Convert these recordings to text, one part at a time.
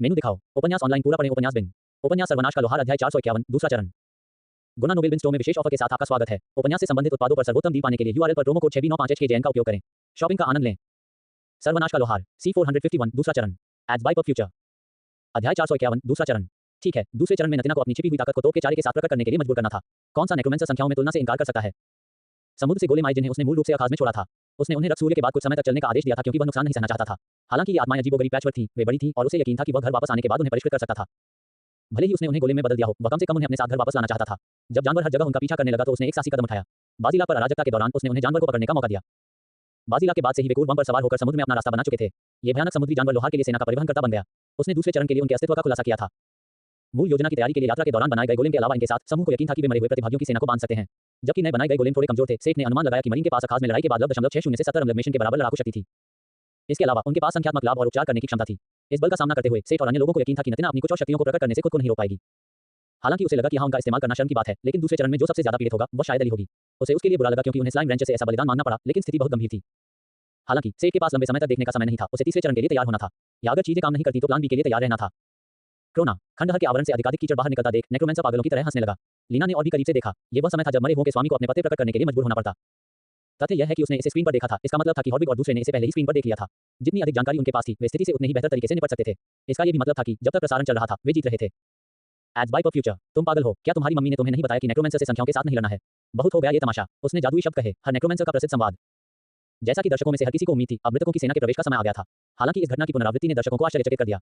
मेनू दिखाओ। उपन्यास ऑनलाइन पूरा पढ़ें। उपन्यास बिन। उपन्यास सर्वनाश का लोहार अध्याय 451 दूसरा चरण। गुना नोबेल बिन स्टोर में विशेष ऑफर के साथ आपका स्वागत है। उपन्यास से संबंधित उत्पादों पर सर्वोत्तम डील पाने के लिए यूआरएल पर प्रोमो कोड 6B95HKJN का उपयोग करें। शॉपिंग का आनंद लें। सर्वनाश का लोहार C451 दूसरा चरण। Ads by PubFuture. अध्याय 451 दूसरा चरण। ठीक है, दूसरे चरण में नतीना को अपनी छिपी हुई ताकत को तोप के चारे के साथ प्रकट करने के लिए मजबूर करना था। कौन सा नेक्रोमेंसर संख्याओं में तुलना से इनकार कर सकता है? समुद्र से गोले मारे जिन्हें उसने मूल रूप से अखाज में छोड़ा था। उसने उन्हें रक्त सूर्य के बाद कुछ समय तक चलने का आदेश दिया था क्योंकि वह नुकसान नहीं सहना चाहता था। हालांकि ये आत्माएं अजीबोगरीब पैचवर्क थीं, वे बड़ी थीं और उसे यकीन था कि वह घर वापस आने के बाद उन्हें परिष्कृत कर सकता था। भले ही उसने उन्हें गोले में बदल दिया हो, वह कम से कम उन्हें अपने साथ घर वापस लाना चाहता था। जब जानवर हर जगह उनका पीछा करने लगा तो उसने एक साहसी कदम उठाया। बाजीला पर अराजकता के दौरान उसने उन्हें जानवर को पकड़ने का मौका दिया। बाजीला के बाद से ही वे कोर बम पर सवार होकर समुद्र में अपना रास्ता बना चुके थे। ये भयानक समुद्री जानवर लोहार के लिए सेना का परिवहन करता बन गया। उसने दूसरे चरण के लिए उनके अस्तित्व का खुलासा किया था। मूल योजना की तैयारी के लिए यात्रा के दौरान बनाए गए गोलेम के अलावा इनके साथ समूह को यकीन था कि वे मरे हुए प्रतिभागियों की सेना को बांध सकते हैं। जबकि नए बनाए गए गोलेम थोड़े कमजोर थे, सेठ ने अनुमान लगाया कि मरीन के पास अखाज में लड़ाई के बाद 0.60 से 70 अम्लमेशन के बराबर लड़ाकू शक्ति थी। इसके अलावा उनके पास संख्यात्मक लाभ और उपचार करने की क्षमता थी। इस बल का सामना करते हुए सेठ और अन्य लोगों को यकीन था कि नतीना अपनी कुछ और शक्तियों को प्रकट करने से खुद को नहीं रोक पाएगी। हालांकि उसे लगा कि यहाँ उनका इस्तेमाल करना शर्म की बात है, लेकिन दूसरे चरण में जो सबसे ज्यादा पीड़ित होगा वह शायद एली होगी। उसे उसके लिए बुरा लगा क्योंकि उन्हें स्लाइम रेंचर से ऐसा बलिदान मांगना पड़ा, लेकिन स्थिति बहुत गंभीर थी। हालांकि सेठ के पास लंबे समय तक देखने का समय नहीं था, उसे तीसरे चरण के लिए तैयार होना था। या अगर चीजें काम नहीं करती तो प्लान बी के लिए तैयार रहना था। क्रोना खंडहर के आवरण से अधिकाधिक कीचड़ बाहर निकलता देख नेक्रोमेंसर पागलों की तरह हंसने लगा। लीना ने और भी करीब से देखा। ये वह समय था जब मरे हुए के स्वामी को अपने पते प्रकट करने के लिए मजबूर होना पड़ता। तथ्य यह है कि उसने इसे स्क्रीन पर देखा था, इसका मतलब था कि हॉर्विग और दूसरे ने इसे पहले ही स्क्रीन पर देख लिया था। जितनी अधिक जानकारी उनके पास थी, वे स्थिति से उतने ही बेहतर तरीके से निपट सकते थे। इसका यह भी मतलब था कि जब तक प्रसारण चल रहा था, वे जीत रहे थे। Ads by PubFuture. तुम पागल हो क्या? तुम्हारी मम्मी ने तुम्हें नहीं बताया कि नेक्रोमेंसर से संख्याओं के साथ नहीं लड़ना है? बहुत हो गया ये तमाशा। उसने जादुई शब्द कहे। हर नेक्रोमेंसर का प्रसिद्ध संवाद। जैसा कि दर्शकों में से हर किसी को उम्मीद थी, अब मृतकों की सेना के प्रवेश का समय आ गया था। हालांकि इस घटना की पुनरावृत्ति ने दर्शकों को आश्चर्यचकित कर दिया।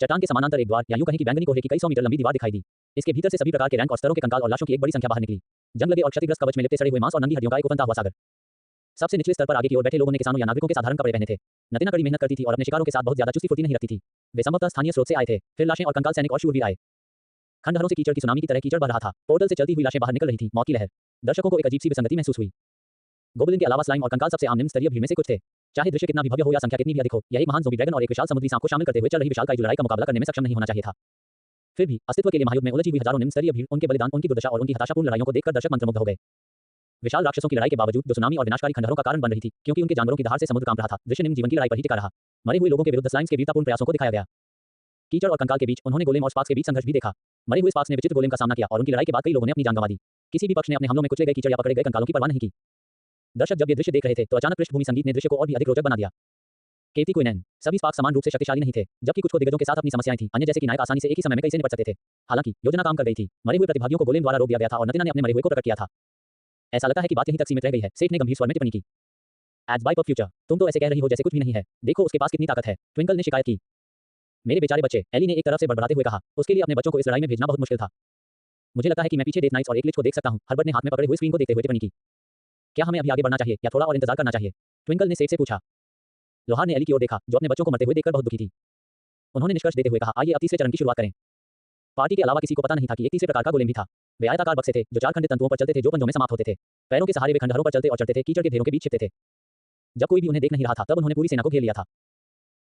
चट्टान के समानांतर एक द्वार, या यूं कहें कि बैंगनी कोहरे की कई 100 मीटर लंबी दीवार दिखाई दी। इसके भीतर से सभी प्रकार के रैंक और स्तरों के कंकाल और लाशों की एक बड़ी संख्या बाहर निकली। जंग लगे और क्षतिग्रस्त कवच में लिपटे सड़े हुए मांस और नंगी हड्डियों का एक उफनता हुआ सागर। सबसे निचले स्तर पर आगे की ओर बैठे लोगों ने किसानों या नागरिकों के साधारण कपड़े पहने थे। नतीना कड़ी मेहनत करती थी और अपने शिकारों के साथ बहुत ज्यादा चुस्ती फुर्ती नहीं रखती थी। वे संभवतः स्थानीय स्रोत से आए थे। फिर लाशें और कंकाल सैनिक और शूरवीर आए। खंडहरों से कीचड़ की सुनामी की तरह कीचड़ बढ़ रहा था। पोर्टल से चलती हुई लाशें बाहर निकल रही थी। मौत की लहर। दर्शकों को एक अजीब सी विसंगति महसूस हुई। गोब्लिन के अलावा स्लाइम और कंकाल सबसे आम निम्न स्तरीय भीड़ में से कुछ थे। चाहे दृश्य कितना भी भव्य हो या संख्या कितनी भी अधिक हो, यह एक महान ज़ोंबी ड्रैगन और एक विशाल समुद्री सांप को शामिल करते हुए चल रही विशालकाय लड़ाई का मुकाबला करने में सक्षम नहीं होना चाहिए था। फिर भी अस्तित्व के लिए महायुद्ध में उलझी हुई हजारों निम्न स्तरीय भीड़, उनके बलिदान, उनकी दुर्दशा और उनकी हताशापूर्ण लड़ाइयों को देखकर दर्शक मंत्रमुग्ध हो गए। विशाल राक्षसों की लड़ाई के बावजूद जो सुनामी और विनाशकारी खंडहरों का कारण बन रही थी, क्योंकि उनके जानवरों की दहाड़ से समुद्र कांप रहा था, दृश्य निम्न जीवन की लड़ाई पर ही टिका रहा। मरे हुए लोगों के विरुद्ध स्लाइम्स के वीरतापूर्ण प्रयासों को दिखाया गया। कीचड़ और कंकाल के बीच उन्होंने गोलेम और स्पार्क्स के बीच संघर्ष भी देखा। मरे हुए स्पार्क्स ने विचित्र गोलेम का सामना किया और उनकी लड़ाई के बाद कई लोगों ने अपनी जान गंवा दी। किसी भी पक्ष ने अपने हमलों में कुचले गए कीचड़ या पकड़े गए कंकालों की परवाह नहीं की। दर्शक जब ये दृश्य देख रहे थे तो अचानक पृष्ठभूमि संगीत ने दृश्य को और भी अधिक रोचक बना दिया। केती क्विनैन। सभी स्पार्क्स समान रूप से शक्तिशाली नहीं थे, जबकि कुछ को दिग्गजों के साथ अपनी समस्याएं थीं। अन्य जैसे कि नायक आसानी से एक ही समय में कई से निपट सकते थे। हालांकि योजना काम कर गई थी। मरे हुए प्रतिभागियों को गोलेम द्वारा रोक दिया गया था और नतीना ने अपने मरे हुए को प्रकट किया था। ऐसा लगता है कि बात यहीं तक सीमित रह गई है, सेठ ने गंभीर स्वर में टिप्पणी की। Ads by PubFuture. तुम तो ऐसे कह रही हो जैसे कुछ भी नहीं है। देखो उसके पास कितनी ताकत है, ट्विंकल ने शिकायत की। मेरे बेचारे बच्चे, एली ने एक तरफ से बड़बड़ाते हुए कहा। उसके लिए अपने बच्चों को इस लड़ाई में भेजना बहुत मुश्किल था। मुझे लगता है कि मैं पीछे डेथ नाइट्स और एक लिस्ट को देख सकता हूं। हर्बर्ट ने हाथ में पकड़े हुए स्क्रीन को देखते हुए टिप्पणी की। क्या हमें अभी आगे बढ़ना चाहिए या थोड़ा और इंतजार करना चाहिए? ट्विंकल ने सेठ से पूछा। लोहार ने एली की ओर देखा, जो अपने बच्चों को मरते हुए देखकर बहुत दुखी थी। उन्होंने निष्कर्ष देते हुए कहा, आइए अब तीसरे चरण की शुरुआत करें। पार्टी के अलावा किसी को पता नहीं था कि एक तीसरे प्रकार का गोलेम भी था। वे आयताकार बक्से थे जो 4 खंडित तंतुओं पर चलते थे जो पंजों में समाप्त होते थे। पैरों के सहारे वे खंडहरों पर चलते और चढ़ते थे, कीचड़ के ढेरों के बीच छिपते थे। जब कोई भी उन्हें देख नहीं रहा था तब उन्होंने पूरी सेना को घेर लिया था।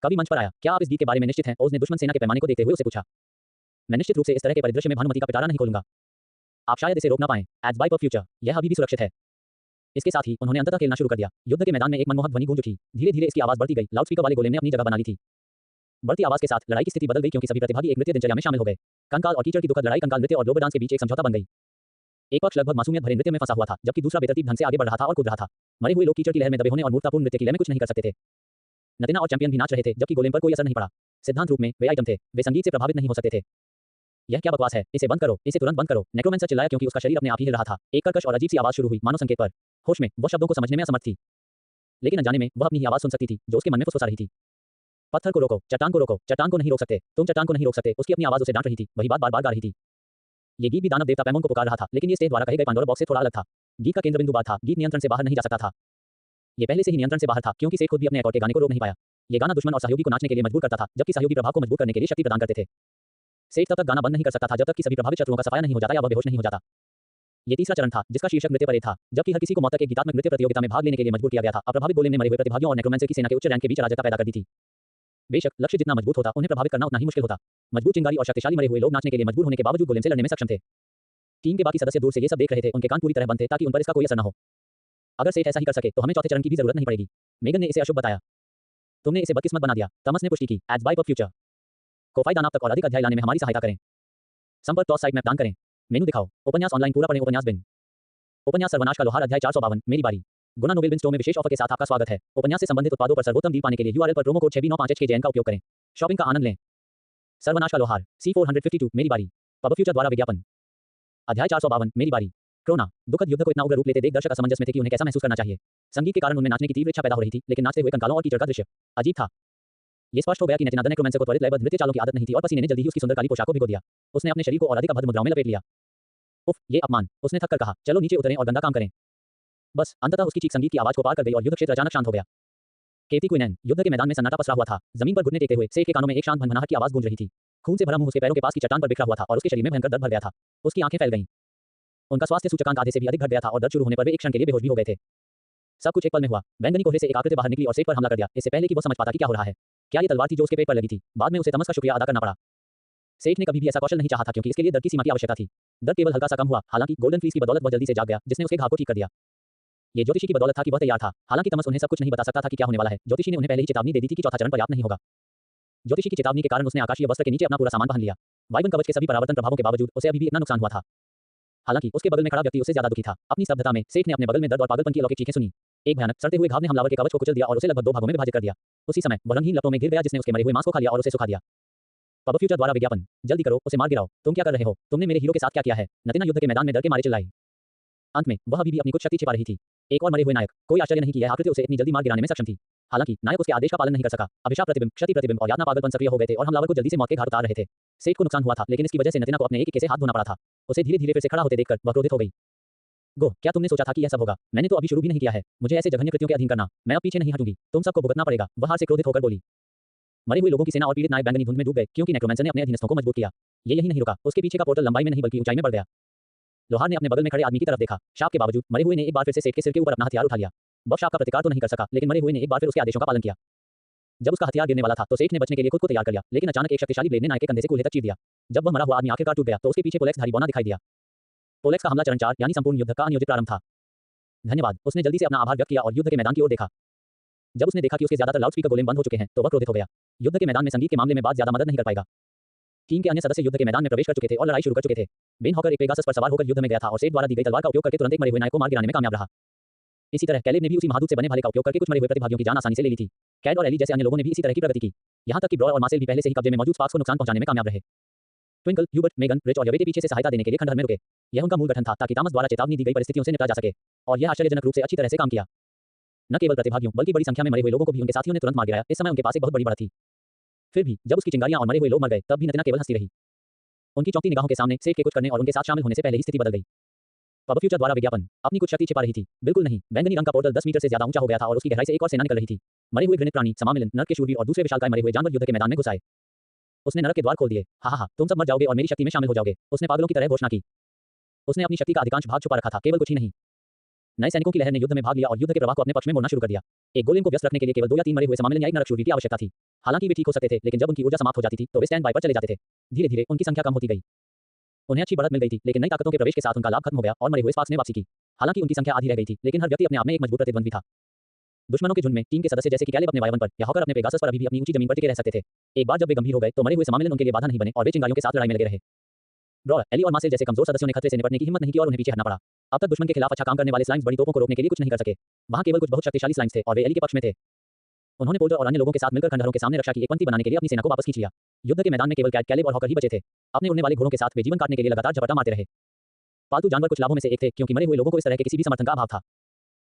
कभी मंच पर आया, क्या आप इस गीत के बारे में निश्चित हैं? ओज ने दुश्मन सेना के पैमाने को देखते हुए उसे पूछा। मैं निश्चित रूप से इस तरह के परिदृश्य में भानुमति का पिटारा नहीं खोलूंगा। आप शायद इसे रोक ना पाएं। Ads by PubFuture. यह अभी भी सुरक्षित है। इसके साथ ही उन्होंने अंततः खेलना शुरू कर दिया। युद्ध के मैदान में एक मनमोहक ध्वनि गूंज उठी। धीरे धीरे इसकी आवाज बढ़ती गई। लाउडस्पीकर वाले गोलेम ने अपनी जगह बना ली थी। बढ़ती आवाज के साथ लड़ाई की स्थिति बदल गई क्योंकि सभी प्रतिभागी एक नृत्य दिनचर्या में शामिल हो गए। कंकाल और कीचड़ की दुखद लड़ाई कंकाल नृत्य और ग्लोबल डांस के बीच एक समझौता बन गई। एक पक्ष लगभग मासूमियत भरे नृत्य में फंसा हुआ था, जबकि दूसरा बेतरतीब ढंग से आगे बढ़ रहा था और कूद रहा था। मरे हुए लोग कीचड़ की लहर में दबे होने और मूर्खतापूर्ण नृत्य की लय में कुछ नहीं कर सकते थे। नतीना और चैंपियन भी नाच रहे थे, जबकि गोलेम पर कोई असर नहीं पड़ा। सिद्धांत रूप में वे आइटम थे, वे संगीत से प्रभावित नहीं हो सकते थे। यह क्या बकवास है? इसे बंद करो, इसे तुरंत बंद करो। नेक्रोमेंसर चिल्लाया क्योंकि उसका शरीर अपने आप ही हिल रहा था। एक कर्कश और अजीब सी आवाज शुरू हुई, मानो संकेत पर। होश में वह शब्दों को समझने में असमर्थ थी, लेकिन अनजाने में वह अपनी ही आवाज सुन सकती थी जो उसके मन में फुसफुसा रही थी। पत्थर को रोको, चट्टान को रोको, चट्टान को नहीं रोक सकते, तुम चट्टान को नहीं रोक सकते। उसकी अपनी आवाज उसे डांट रही थी, वही बात बार बार गा रही थी। ये गीत भी दानव देवता पैमोन को पुकार रहा था, लेकिन ये स्टेज द्वारा कहे गए पांडोरा बॉक्स से थोड़ा अलग था। गीत का केंद्र बिंदु बात था, गीत नियंत्रण से बाहर नहीं जा सकता था। ये पहले से ही नियंत्रण से बाहर था क्योंकि सेठ खुद भी अपने अकॉर्ड के गाने को रोक नहीं पाया। ये गाना दुश्मन और सहयोगी को नाचने के लिए मजबूर करता था, जबकि सहयोगी प्रभाव को मजबूत करने के लिए शक्ति प्रदान करते थे। सेठ तब तक गाना बंद नहीं कर सकता था जब तक कि सभी प्रभावित शत्रुओं का सफाया नहीं हो जाता या वह बेहोश नहीं हो जाता। ये तीसरा चरण था जिसका शीर्षक नृत्य परेड था, जबकि हर किसी को मौत तक एक गीतात्मक नृत्य प्रतियोगिता में भाग लेने के लिए मजबूर किया गया था। अप्रभावित गोलेम ने मरे हुए प्रतिभागियों और नेक्रोमेंसर की सेना के उच्च रैंक के बीच अराजकता पैदा कर दी थी। बेशक लक्ष्य जितना मजबूत होता, उन्हें प्रभावित करना उतना ही मुश्किल होता। मजबूत चिंगारी और शक्तिशाली मरे हुए लोग नाचने के लिए मजबूर होने के बावजूद गोलेम से लड़ने में सक्षम थे। टीम के बाकी सदस्य दूर से ये सब देख रहे थे, उनके कान पूरी तरह बंद थे ताकि उन पर इसका कोई असर न हो। अगर सेठ ऐसा ही कर सके तो हमें चौथे चरण की भी जरूरत नहीं पड़ेगी। मेगन ने इसे अशुभ बताया। तुमने इसे बदकिस्मत बना दिया, तमस ने पुष्टि की। Ads by Pubfuture. कोफाई दानाप तक और अधिक अध्याय लाने में हमारी सहायता करें। संपर्क टॉस साइट मैप दान करें। मेनू दिखाओ। उपन्यास ऑनलाइन पूरा पढ़ें। उपन्यास बिन उपन्यास सर्वनाश का लोहार अध्याय 452 मेरी बारी। गुना नोबेल बिन स्टोर में विशेष ऑफर के साथ आपका स्वागत है। उपन्यास से संबंधित उत्पादों पर सर्वोत्तम डील पाने के लिए यूआरएल पर प्रोमो कोड 6B95HKJN का उपयोग करें। शॉपिंग का आनंद लें। सर्वनाश का लोहार C452 मेरी बारी। पब फ्यूचर द्वारा विज्ञापन। अध्याय 452 मेरी बारी। क्रोना दुखद युद्ध को इतना उग्र रूप लेते देख दर्शक असमंजस में थे कि उन्हें कैसा महसूस करना चाहिए। संगीत के कारण उनमें नाचने की तीव्र इच्छा पैदा हो रही थी, लेकिन नाचते हुए कंकालों और कीचड़ का दृश्य अजीब था। ये स्पष्ट हो गया कि नेचनादन नेक्रोमैंसर को त्वरित लयबद्ध नृत्य चालों की आदत नहीं थी और पसीने ने जल्दी ही उसकी सुंदर काली पोशाक को भिगो दिया। उसने अपने शरीर को और अधिक अभद्र मुद्राओं में लपेट लिया। उफ, ये अपमान, उसने थक कर कहा। चलो नीचे उतरें और गंदा काम करें। बस अंततः उसकी चीख संगीत की आवाज को पार कर गई और युद्ध क्षेत्र अचानक शांत हो गया। केती क्विनैन युद्ध के मैदान में सन्नाटा पसरा हुआ था। जमीन पर घुटने टेकते हुए सेठ के कानों में एक शांत भनभनाहट की आवाज गूंज रही थी। खून से भरा मुंह उसके पैरों के पास की चट्टान पर बिखरा हुआ था और उसके शरीर में भयंकर दर्द भर गया था। उसकी आंखें फैल गईं। उनका स्वास्थ्य सूचकांक आधे से भी अधिक घट गया था और दर्द शुरू होने पर वे एक क्षण के लिए बेहोश भी हो गए थे। सब कुछ एक पल में हुआ। बैंगनी कोहरे से एक आकृति बाहर निकली और सेठ पर हमला कर दिया, इससे पहले कि वो समझ पाता कि क्या हो रहा है। क्या ये तलवार थी जो उसके पेट पर लगी थी? बाद में उसे तमस का शुक्रिया अदा करना पड़ा। सेठ ने कभी भी ऐसा कौशल नहीं चाहा था क्योंकि इसके लिए दर्द की सीमा की आवश्यकता थी। दर्द केवल हल्का सा कम हुआ, हालांकि गोल्डन फ्लीस की बदौलत वह जल्दी से जाग गया, जिसने उसके घाव को ठीक कर दिया। ये ज्योतिषी की बदौलत था कि वह तैयार था। हालांकि तमस उन्हें सब कुछ नहीं बता सकता था कि क्या होने वाला है। ज्योतिषी ने उन्हें पहले ही चेतावनी दे दी थी कि चौथा चरण पर्याप्त नहीं होगा। ज्योतिषी की चेतावनी के कारण उसने आकाशीय वस्त्र के नीचे अपना पूरा सामान पहन लिया। वायुवन कवच के सभी परावर्तन प्रभावों के बावजूद उसे अभी भी इतना नुकसान हुआ था। हालांकि उसके बगल में खड़ा व्यक्ति उससे ज्यादा दुखी था। अपनी स्तब्धता में सेठ ने अपने बगल में दर्द और पागलपन की अलौकिक चीखें सुनी। एक भयानक सड़ते हुए घाव ने हमलावर के कवच को कुचल दिया और उसे लगभग दो भागों में विभाजित कर दिया। उसी समय वह रंगहीन लपटों में गिर गया जिसने उसके मरे हुए मांस को खा लिया और उसे सुखा दिया। पब फ्यूचर द्वारा विज्ञापन। जल्दी करो, उसे मार गिराओ। तुम क्या कर रहे हो? तुमने मेरे हीरो के साथ क्या किया है? नतीना युद्ध के मैदान में डर के मारे चिल्लाई। अंत में वह अभी भी अपनी कुछ शक्ति छिपा रही थी। एक और मरे हुए नायक। कोई आश्चर्य नहीं कि यह आकृति उसे इतनी जल्दी मार गिराने में सक्षम थी। हालांकि नायक उसके आदेश का पालन नहीं कर सका। अभिशाप प्रतिबिंब, क्षति प्रतिबिंब और यातना पागलपन सक्रिय हो गए थे और हमलावर को जल्दी से मौत के घाट उतार रहे थे। सेठ को नुकसान हुआ था, लेकिन इसकी वजह से नतीना को अपने एक से हाथ धोना पड़ा था। उसे धीरे धीरे फिर से खड़ा होते देखकर वह क्रोधित हो गई। गो, क्या तुमने सोचा था कि यह सब होगा? मैंने तो अभी शुरू भी नहीं किया है। मुझे ऐसे जघन्य कृत्यों के अधीन करना। मैं अब पीछे नहीं हटूंगी। तुम सबको भुगतना पड़ेगा। वह हार से क्रोधित होकर बोली। मरे हुए लोगों की सेना और पीड़ित नायक बैंगनी धुंध में डूब गए क्योंकि नेक्रोमैंसर ने अपने अधीनस्थों को मजबूर किया। ये यही नहीं रुका, उसके पीछे का पोर्टल लंबाई में नहीं बल्कि ऊंचाई में बढ़ गया। लोहार ने अपने बगल में खड़े आदमी की तरफ देखा। शाप के बावजूद मरे हुए ने एक बार फिर से सेठ के सिर के ऊपर अपना हथियार उठा लिया। वह शाप का प्रतिकार तो नहीं कर सका, लेकिन मरे हुए ने एक बार फिर उसके आदेशों का पालन किया। जब उसका हथियार गिरने वाला था तो सेठ ने बचने के लिए खुद को तैयार कर लिया, लेकिन अचानक एक शक्तिशाली ब्लेड ने नायक के कंधे से कूल्हे तक चीर दिया। जब वह मरा हुआ आदमी आखिरकार टूट गया तो उसके पीछे पोलेक्स धारी बौना दिखाई दिया। पोलेक्स का हमला चरण 4 यानी संपूर्ण युद्ध का अनियोजित प्रारंभ था। धन्यवाद, उसने जल्दी से अपना आभार व्यक्त किया और युद्ध के मैदान की ओर देखा। जब उसने देखा कि उसके ज्यादातर लाउडस्पीकर गोलेम बंद हो चुके हैं तो वह क्रोधित हो गया। युद्ध के मैदान में संगीत के मामले में बात ज्यादा मदद नहीं कर पाएगा। टीम के अन्य सदस्य युद्ध के मैदान में प्रवेश कर चुके थे और लड़ाई शुरू कर चुके थे। बेन हॉकर एक पेगासस पर सवार होकर युद्ध में गया था और सेठ द्वारा दी गई तलवार का उपयोग करके तुरंत एक मरे हुए नायक को मार गिराने में कामयाब रहा। इसी तरह कैलेब ने भी उसी महादूत से बने भाले का उपयोग करके कुछ मरे हुए प्रतिभागियों की जान आसानी से ले ली थी। कैड और एली जैसे अन्य लोगों ने भी इसी तरह की प्रगति की। यहाँ तक कि ब्रॉर और मार्सेल भी पहले से ही कब्जे में मौजूद स्पार्क्स को नुकसान पहुंचाने में कामयाब रहे। ट्विंकल, ह्यूबर्ट, मेगन, रिच और यवेटे पीछे से सहायता देने के लिए खंडहर में रुके। यह उनका मूल गठन था ताकि तामस द्वारा चेतावनी दी गई परिस्थितियों से निपटा जा सके, और यह आश्चर्यजनक रूप से अच्छी तरह से काम किया। न केवल प्रतिभागियों बल्कि बड़ी संख्या में मरे हुए लोगों को भी उनके साथियों ने तुरंत मार गिराया। इस समय उनके पास एक बहुत बड़ी बढ़त थी। फिर भी जब उसकी चिंगारियां और मरे हुए लोग मर गए तब भी नतीना केवल हंसती रही। उनकी चौंकती निगाहों के सामने सेठ के कुछ करने और उनके साथ शामिल होने से पहले ही स्थिति बदल गई। पब फ्यूचर द्वारा विज्ञापन। अपनी कुछ शक्ति छिपा रही थी? बिल्कुल नहीं। बैंगनी रंग का पोर्टल 10 मीटर से ज्यादा ऊंचा हो गया था और उसकी गहराई से एक और सेना निकल रही थी। मरे हुए घृणित प्राणी, समामिलन, नरक के शूरवीर और दूसरे विशालकाय मरे हुए जानवर युद्ध के मैदान में घुस आए। उसने नरक के द्वार खोल दिए। हा, तुम सब मर जाओगे और मेरी शक्ति में शामिल हो जाओगे, उसने पागलों की तरह घोषणा की। उसने अपनी शक्ति का अधिकांश भाग छुपा रखा था, केवल कुछ ही नहीं। नए सैनिकों की लहर ने युद्ध में भाग लिया और युद्ध के प्रवाह को अपने पक्ष में मोड़ना शुरू कर दिया। एक गोलेम को व्यस्त रखने के लिए केवल 2 या 3 मरे हुए समामिलन या एक नरक शूरवीर की आवश्यकता थी। हालांकि वे ठीक हो सकते थे, लेकिन जब उनकी ऊर्जा समाप्त हो जाती थी तो वे स्टैंड बाय पर चले जाते थे। धीरे धीरे उनकी संख्या कम होती गई। उन्हें अच्छी बढ़त मिल गई थी, लेकिन नई ताकतों के प्रवेश के साथ उनका लाभ खत्म हो गया और मरे हुए स्पार्क्स ने वापसी की। हालांकि उनकी संख्या आधी रह गई थी, लेकिन हर व्यक्ति अपने आप में एक मजबूत प्रतिद्वंदी था। दुश्मनों के झुंड में टीम के सदस्य जैसे कि कैलेब अपने वायवन पर या हॉकर अपने पेगासस पर अभी भी अपनी ऊंची जमीन पर टिके रह सकते थे। एक बार जब वे गंभीर हो गए तो मरे हुए समामिलन उनके लिए बाधा नहीं बने और वे चिंगारियों के साथ लड़ाई में लगे रहे। ब्रॉर, एली और मार्सेल जैसे कमजोर सदस्यों ने खतरे से निपटने की हिम्मत नहीं की और उन्हें पीछे हटना पड़ा। अब तक दुश्मन के खिलाफ अच्छा काम करने वाले स्लाइम्स बड़ी तोपों को रोकने के लिए कुछ नहीं कर सके। वहां केवल कुछ बहुत शक्तिशाली स्लाइम्स थे और वे एली के पक्ष में थे। उन्होंने पोल्टर और अन्य लोगों के साथ मिलकर खंडहरों के सामने रक्षा की एक पंक्ति बनाने के लिए अपनी सेना को वापस खींच लिया। युद्ध के मैदान में केवल कैलेब और हॉकर ही बचे थे। अपने उड़ने वाले घोड़ों के साथ वे जीवन काटने के लिए लगातार झपटा मारते रहे। पालतू जानवर कुछ लाभों में से एक थे क्योंकि मरे हुए लोगों को इस तरह के किसी भी समर्थन का अभाव था।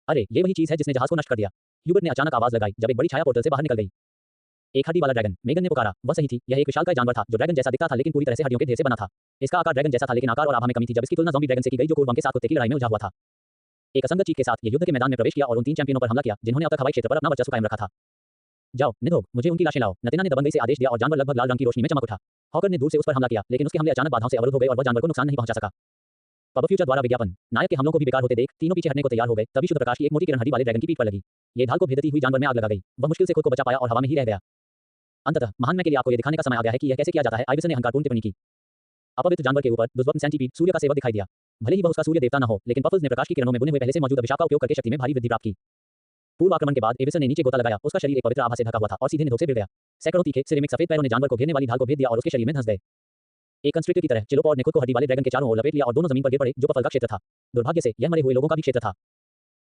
अरे, ये वही चीज है जिसने जहाज को नष्ट कर दिया। ह्यूबर्ट ने अचानक आवाज लगाई जब एक बड़ी छाया पोर्टल से बाहर निकल गई। एक हड्डी वाला ड्रैगन, मेगन ने पुकारा। वह सही थी, यह एक विशालकाय जानवर था जो ड्रैगन जैसा दिखता था लेकिन पूरी तरह से हड्डियों के ढेर से बना था। इसका आकार ड्रैगन जैसा था लेकिन आकार और आभा में कमी थी जब इसकी तुलना ज़ॉम्बी ड्रैगन से की गई जो कोरवाम के साथ कुत्ते की लड़ाई में उलझा हुआ था। एक असंगत चीख के साथ ये युद्ध के मैदान में प्रवेश किया और उन 3 चैंपियनों पर हमला किया जिन्होंने अब तक हवाई क्षेत्र पर अपना वर्चस्व कायम रखा था। जाओ निधोग, मुझे उनकी लाशें लाओ, नतीना ने दबंगई से आदेश दिया और जानवर लगभग लाल रंग की रोशनी में चमक उठा। हॉकर ने दूर से उस पर हमला किया लेकिन उसके हमले अचानक बाधाओं से अवरुद्ध हो गए और वह जानवर को नुकसान नहीं पहुंचा सका। पब फ्यूचर द्वारा विज्ञापन। नायक के हमलों को भी बेकार होते देख तीनों पीछे हटने को तैयार हो गए। तभी शुद्ध प्रकाश की एक मोटी किरण हड्डी वाले ड्रैगन की पीठ पर लगी। ये ढाल को भेदती हुई जानवर में आग लगा गई। वह मुश्किल से खुद को बचा पाया और हवा में ही रह गया। अंततः महान मैं के लिए आपको यह दिखाने का समय आ गया है कि यह कैसे किया जाता है। आइविसन ने अहंकारपूर्ण टिप्पणी की। अपवित्र जानवर के ऊपर दुष्वप्न सेंटीपीड सूर्य का सेवक दिखाई दिया। भले ही वह उसका सूर्य देवता न हो, लेकिन पफल्स ने प्रकाश की किरणों में बुने हुए पहले से मौजूद अभिशाप का उपयोग करके शक्ति में भारी वृद्धि प्राप्त की। पूर्व आक्रमण के बाद एविसन ने नीचे गोता लगाया, उसका शरीर एक पवित्र आभा से ढका हुआ था और सीधे निधोक से गिर गया। सैकड़ों तीखे सिरेमिक सफेद पैरों ने जानवर को घेरने वाली ढाल को भेद दिया और उसके शरीर में धंस गए। एक कंस्ट्रिक्टर की तरह चिलोपॉड ने खुद को हड्डी वाले ड्रैगन के चारों ओर लपेट लिया और दोनों जमीन पर गिर पड़े, जो पफल का क्षेत्र था। दुर्भाग्य से यह मरे हुए लोगों का भी क्षेत्र था।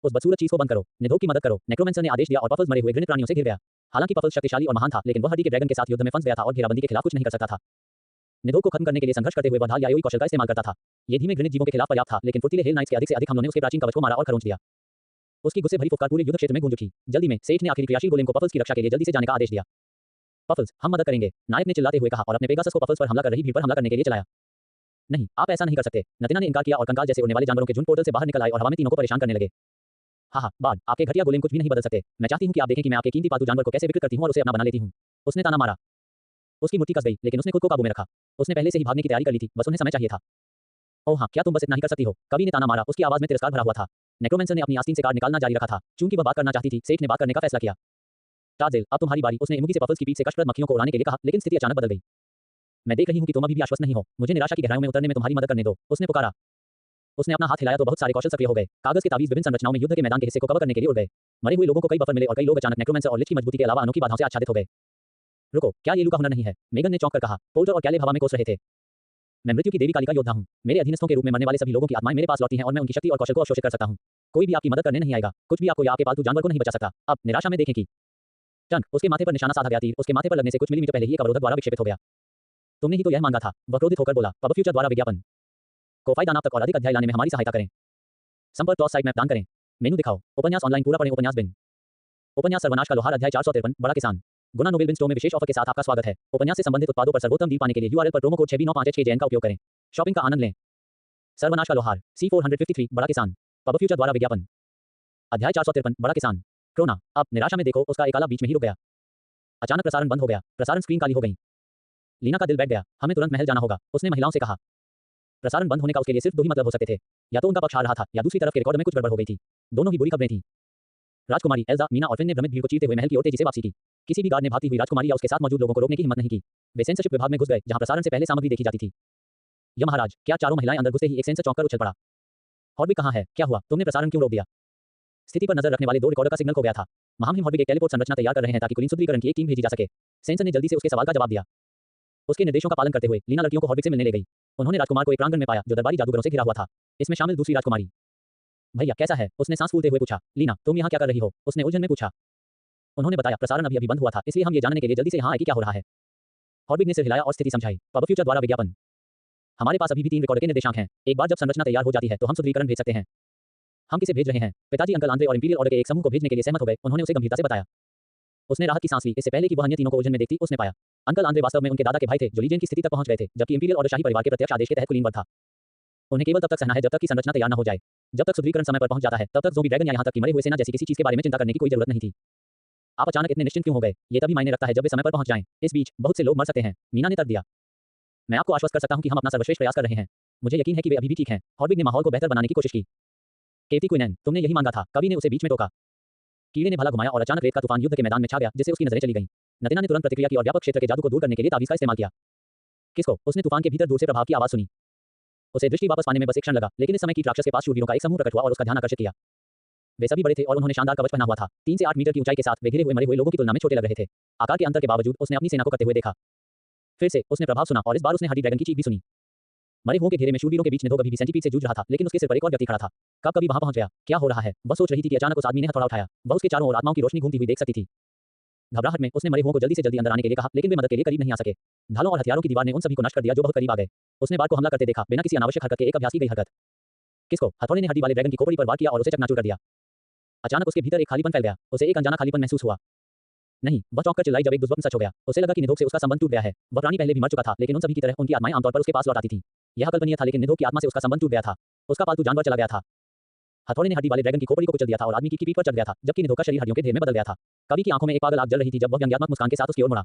उस बदसूरत चीज को बंद करो, निधोक की मदद करो, नेक्रोमेंसर ने आदेश दिया और पफल्स मरे हुए घृणित प्राणियों से घिर गया। हालांकि पफल्स शक्तिशाली और महान था, लेकिन वह हड्डी के ड्रैगन के साथ युद्ध में फंस गया था और घेराबंदी के खिलाफ कुछ नहीं कर सकता था। निधोक को खत्म करने के लिए संघर्ष करते हुए वह ढाल यायोई कौशल का इस्तेमाल करता था। ये धीमे घृणित जीवों के खिलाफ पर्याप्त था, लेकिन फुर्तीले हेल नाइट्स के अधिक से अधिक हमलों ने उसके प्राचीन कवच को मारा और खरोंच दिया। उसकी गुस्से भरी फुफकार पूरे युद्ध क्षेत्र में गूंज उठी। जल्दी में सेठ ने आखिरी क्रियाशील गोलेम को पफल्स की रक्षा के लिए जल्दी से जाने का आदेश दिया। पफल्स, हम मदद करेंगे, नायक ने चिल्लाते हुए कहा और अपने पेगासस को पफल्स पर हमला कर रही भीड़ पर हमला करने के लिए चलाया। नहीं, आप ऐसा नहीं कर सकते, नतीना ने इनकार किया और कंकाल जैसे उड़ने वाले जानवरों के झुंड पोर्टल से बाहर निकल आए और हवा में तीनों को परेशान करने लगे। हाँ, बाड, आपके घटिया गोलेम कुछ भी नहीं बदल सकते। मैं चाहती हूँ कि आप देखें कि मैं आपके कीमती पालतू जानवर को कैसे विकृत करती हूँ और उसे अपना बना लेती हूँ। उसने ताना मारा। उसकी मुट्ठी कस गई, लेकिन उसने खुद को काबू में रखा। उसने पहले से ही भागने की तैयारी कर ली थी, बस उन्हें समय चाहिए था। ओह हाँ, क्या तुम बस इतना ही कर सकती हो? कवि ने ताना मारा, उसकी आवाज में तिरस्कार भरा हुआ था। नेक्रोमेंसर ने अपनी आस्तीन से कार्ड निकालना जारी रखा था। चूंकि वह बात करना चाहती थी, सेठ ने बात करने का फैसला किया। टाजेल, अब तुम्हारी बारी। उसने इमुगी से पफल्स की पीठ से कष्टप्रद मक्खियों को उड़ाने के लिए कहा, लेकिन स्थिति अचानक बदल गई। मैं देख रही हूँ कि तुम अभी भी आश्वस्त नहीं हो, मुझे निराशा की गहराइयों में उतरने में तुम्हारी मदद करने दो, उसने पुकारा। उसने अपना हाथ हिलाया तो बहुत सारे कौशल सक्रिय हो गए। कागज के तावीज विभिन्न संरचनाओं में युद्ध के मैदान के हिस्से को कवर करने के लिए उड़ गए। मरे हुए लोगों को कई बफर मिले और कई लोग अचानक नेक्रोमेंसर और लिच की मजबूती के अलावा अनोखी बाधाओं से आच्छादित हो गए। रुको, क्या ये लू का हुनर नहीं है? मेगन ने चौंक कर कहा। पोल्टर और कैलेब हवा में कोस रहे थे। मैं मृत्यु की देवी कालिका योद्धा हूँ। मेरे अधीनस्थों के रूप में मरने वाले सभी लोगों की आत्माएं मेरे पास लौटती हैं और मैं उनकी शक्ति और कौशल को अवशोषित कर सकता हूँ। कोई भी आपकी मदद करने नहीं आएगा। कुछ भी आपको या आपके पालतू जानवर को नहीं बचा सकता। अब निराशा में देखें कि टंक, उसके माथे पर निशाना साधा गया। तीर उसके माथे पर लगने से कुछ मिलीमीटर पहले ही एक अवरोधक द्वारा विक्षेपित हो गया। तुमने ही तो यह मांगा था, वह क्रोधित होकर बोला। पब फ्यूचर द्वारा विज्ञापन को फायदा नाप तक और अधिक अध्याय लाने में हमारी सहायता करें। संपर्क टॉस साइट मैप दान करें। मेनू दिखाओ। उपन्यास ऑनलाइन पूरा पढ़ें। उपन्यास बिन उपन्यास सर्वनाश का लोहार अध्याय 453 बड़ा किसान। गुना नोबेल बिन स्टोर में विशेष ऑफर के साथ आपका स्वागत है। उपन्यास से संबंधित उत्पादों पर सर्वोत्तम डील पाने के लिए यूआरएल पर प्रोमो कोड 6B95HKJN का उपयोग करें। शॉपिंग का आनंद लें। सर्वनाश का लोहार C453 बड़ा किसान। पब फ्यूचर द्वारा विज्ञापन अध्याय 453 बड़ा किसान। क्रोना, अब निराशा में देखो, उसका एक आला बीच में ही रुक गया। अचानक प्रसारण बंद हो गया। प्रसारण स्क्रीन काली हो गई। लीना का दिल बैठ गया। हमें तुरंत महल जाना होगा, उसने महिलाओं से कहा। प्रसारण बंद होने का उसके लिए सिर्फ दो ही मतलब हो सकते थे, या तो उनका पक्ष हार रहा था या दूसरी तरफ के रिकॉर्ड में कुछ गड़बड़ हो गई थी। दोनों ही बुरी खबरें थीं। राजकुमारी एल्जा, मीना और फिन ने भ्रमित भीड़ को चीरते हुए महल की ओर तेजी से वापसी की। किसी भी गार्ड ने भागती हुई राजकुमारी या उसके साथ मौजूद लोगों को रोकने की हिम्मत नहीं की। वे सेंसरशिप विभाग में घुस गए, जहां प्रसारण से पहले सामग्री देखी जाती थी। यह महाराज, क्या? चारों महिलाएं अंदर घुसते ही एक सेंसर चौंक कर उछल पड़ा। हॉर्विक कहाँ है? क्या हुआ? तुमने प्रसारण क्यों रोक दिया? स्थिति पर नजर रखने वाले दो रिकॉर्डर का सिग्नल खो गया था। महामहिम हॉर्विक एक टेलीपोर्ट संरचना तैयार कर रहे हैं ताकि कुलीन सुदृढ़ीकरण की एक टीम भेजी जा सके। सेंसर ने जल्दी से उसके सवाल का जवाब दिया। उसके निर्देशों का पालन करते हुए लीना लड़कियों को हॉर्विक से मिलने ले गई। उन्होंने राजकुमार को एक प्रांगण में पाया जो दरबारी जादूगरों से घिरा हुआ था, इसमें शामिल दूसरी राजकुमारी। भैया कैसा है? उसने सांस फूलते हुए पूछा। लीना, तुम यहाँ क्या कर रही हो? उसने उलझन में पूछा। उन्होंने बताया, प्रसारण अभी अभी बंद हुआ था, इसलिए हम ये जानने के लिए जल्दी से यहाँ आए कि क्या हो रहा है। हॉर्विक ने सिर हिलाया और स्थिति समझाई। पब फ्यूचर द्वारा विज्ञापन हमारे पास अभी भी 3 रिकॉर्ड के निर्देशांक हैं। एक बार जब संरचना तैयार हो जाती है तो हम सुदृढ़ीकरण भेज सकते हैं। हम किसे भेज रहे हैं? पिताजी अंकल आंद्रे और इंपीरियल ऑर्डर के एक समूह को भेजने के लिए सहमत हो गए। उन्होंने उसे गंभीरता से बताया। उसने राहत की सांस ली। इससे पहले कि वह अन्य तीनों को उलझन में देखती, उसने पाया अंकल आंद्रे वास्तव में उनके दादा के भाई थे जो लीजियन की स्थिति तक पहुंच गए थे, जबकि इंपीरियल ऑर्डर शाही परिवार के प्रत्यक्ष आदेश के तहत कुलीन वर्ग था। उन्हें केवल तब तक सहना है जब तक कि संरचना तैयार न हो जाए। जब तक सुदृढ़ीकरण समय पर पहुंच जाता है, तब तक ज़ोंबी ड्रैगन या यहाँ तक कि मरे हुए सेना जैसी किसी चीज के बारे में चिंता करने की कोई जरूरत नहीं थी। आप अचानक इतने निश्चिंत क्यों हो गए? ये तभी मायने रखता है जब वे समय पर पहुंच जाएं। इस बीच बहुत से लोग मर सकते हैं, मीना ने तर्क दिया। मैं आपको आश्वस्त कर सकता हूं कि हम अपना सर्वश्रेष्ठ प्रयास कर रहे हैं। मुझे यकीन है कि वे अभी भी ठीक हैं। हॉर्विक ने माहौल को बेहतर बनाने की कोशिश की। केटी क्विनैन, तुमने यही मांगा था, कवि ने उसे बीच में टोका। कीड़े ने भला घुमाया और अचानक रेत का तूफान युद्ध के मैदान में छा गया, जिससे उसकी नजरें चली गईं। नतीना ने तुरंत प्रतिक्रिया की और व्यापक क्षेत्र के जादू को दूर करने के लिए तावीज का इस्तेमाल किया। किसको? उसने तूफान के भीतर दूर से प्रभाव की आवाज सुनी। उसे दृष्टि वापस पाने में बस एक क्षण लगा, लेकिन इस समय कीट राक्षस के पास शूरवीरों का एक समूह प्रकट हुआ और उसका ध्यान आकर्षित किया। वे सभी बड़े थे और उन्होंने शानदार कवच पहना हुआ था। 3 से 8 मीटर की ऊंचाई के साथ वे घिरे हुए मरे हुए लोगों की तुलना में छोटे लग रहे थे। आकार के अंतर के बावजूद उसने अपनी सेना को करते हुए देखा। फिर से उसने प्रभाव सुना और इस बार उसने हड्डी ड्रैगन की चीख भी सुनी। मरे हुओं के घेरे में शूरवीरों के बीच निधोक अभी भी सेंटीपीड से जूझ रहा था, लेकिन उसके सिर पर एक और व्यक्ति खड़ा था। कब कभी वहां पहुंच गया? क्या हो रहा है? वह सोच रही थी कि अचानक उस आदमी ने हथौड़ा उठाया। वह उसके चारों ओर आत्माओं की रोशनी घूमती हुई देख सकती थी। घबराहट में उसने मरे हुओं को जल्दी से जल्दी अंदर आने के लिए कहा, लेकिन वे मदद के लिए करीब नहीं आ सके। ढालों और हथियारों की दीवार ने उन सभी को नष्ट कर दिया जो बहुत करीब आ गए। उसने बार को हमला करते देखा, बिना किसी अनावश्यक हरकत के एक अभ्यास की गई हरकत। किसको? हथौड़े ने हड्डी वाले ड्रैगन की खोपड़ी पर वार किया और उसे चकनाचूर कर दिया। अचानक उसके भीतर एक खालीपन फैल गया। उसे एक अनजाना खालीपन महसूस हुआ। नहीं, वह चौंक कर चिल्लाई जब एक दुष्स्वप्न सच हो गया। उसे लगा कि निधोक से उसका संबंध टूट गया है। वह प्राणी पहले भी मर चुका था, लेकिन उन सभी की तरह उनकी आत्माएं आमतौर पर उसके पास लौट आती थीं। यह अकल्पनीय था, लेकिन निधोक की आत्मा से उसका संबंध टूट गया था। उसका पालतू जानवर चला गया था। हथौड़े ने हड्डी वाले ड्रैगन की खोपड़ी को कुचल दिया था और आदमी की पीठ पर चढ़ गया था, जबकि निधोक का शरीर हड्डियों के ढेर में बदल गया था। कवि की आंखों में एक पागल आग जल रही थी जब वह व्यंग्यात्मक मुस्कान के साथ उसकी ओर मुड़ा।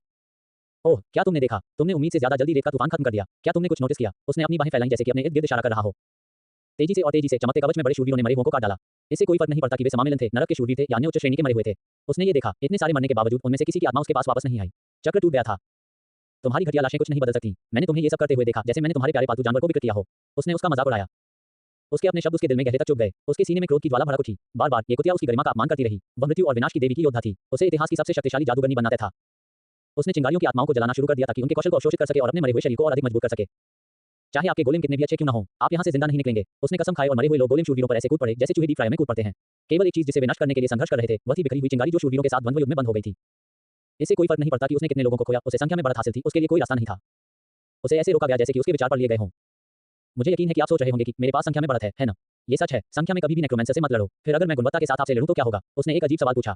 ओह, क्या तुमने देखा? तुमने उम्मीद से ज्यादा जल्दी रेत का तूफान खत्म कर दिया। क्या तुमने कुछ नोटिस किया? उसने अपनी बाहें फैलाई जैसे कि अपने इर्द गिर्द इशारा कर रहा हो। तेजी से और तेजी से चमकते कवच में बड़े शूरवीरों ने मरे हुओं को काट डाला। इससे कोई फर्क नहीं पड़ता कि वे समामिलन थे, नरक के शूरवीर थे या अन्य उच्च श्रेणी के मरे हुए थे। उसने ये देखा, इतने सारे मरने के बावजूद उनमें से किसी की आत्मा उसके पास वापस नहीं आई। चक्र टूट गया था। तुम्हारी घटिया लाशें कुछ नहीं बदल सकती। मैंने तुम्हें ये सब करते हुए देखा जैसे मैंने तुम्हारे प्यारे पालतू जानवर को विकृत किया हो। उसने उसका मजाक उड़ाया। उसके अपने शब्द उसके दिल में गहरे तक चुभ गए। उसके सीने में क्रोध की ज्वाला भड़क उठी। बार-बार ये कुतिया उसकी गरिमा का अपमान करती रही। वह मृत्यु और विनाश की देवी की योद्धा थी। उसे इतिहास की सबसे शक्तिशाली जादूगरनी बनना तय था। उसने चिंगारियों की आत्माओं को जलाना शुरू कर दिया ताकि उनके कौशल को अवशोषित कर सके और अपने मरे हुए शरीर को और अधिक मजबूत कर सके। चाहे आपके गोलेम कितने भी अच्छे क्यों न हो, आप यहाँ से जिंदा नहीं निकलेंगे। उसने कसम खाई और मरे हुए लोग गोलेम शूरवीरों पर ऐसे कूद पड़े जैसे चूहे डीप फ्रायर में कूद पड़ते हैं। केवल एक चीज जिसे विनाश करने के लिए संघर्ष कर रहे थे, वह थी बिखरी हुई चिंगारी जो शूरवीरों के साथ द्वंद्व युद्ध में बंद हो गई थी। इससे कोई फर्क नहीं पड़ता कि उसने कितने लोगों को खोया, उसे संख्या में बढ़त हासिल थी, उसके लिए कोई रास्ता नहीं था। उसे ऐसे रोका गया जैसे कि उसके विचार पर लिए गए हों। मुझे यकीन है कि आप सोच रहे होंगे कि मेरे पास संख्या में बढ़त है ना? ये सच है, संख्या में कभी भी नेक्रोमेंसर से मत लड़ो। फिर अगर मैं गुणवत्ता के साथ आपसे लड़ूं तो क्या होगा? उसने एक अजीब सवाल पूछा।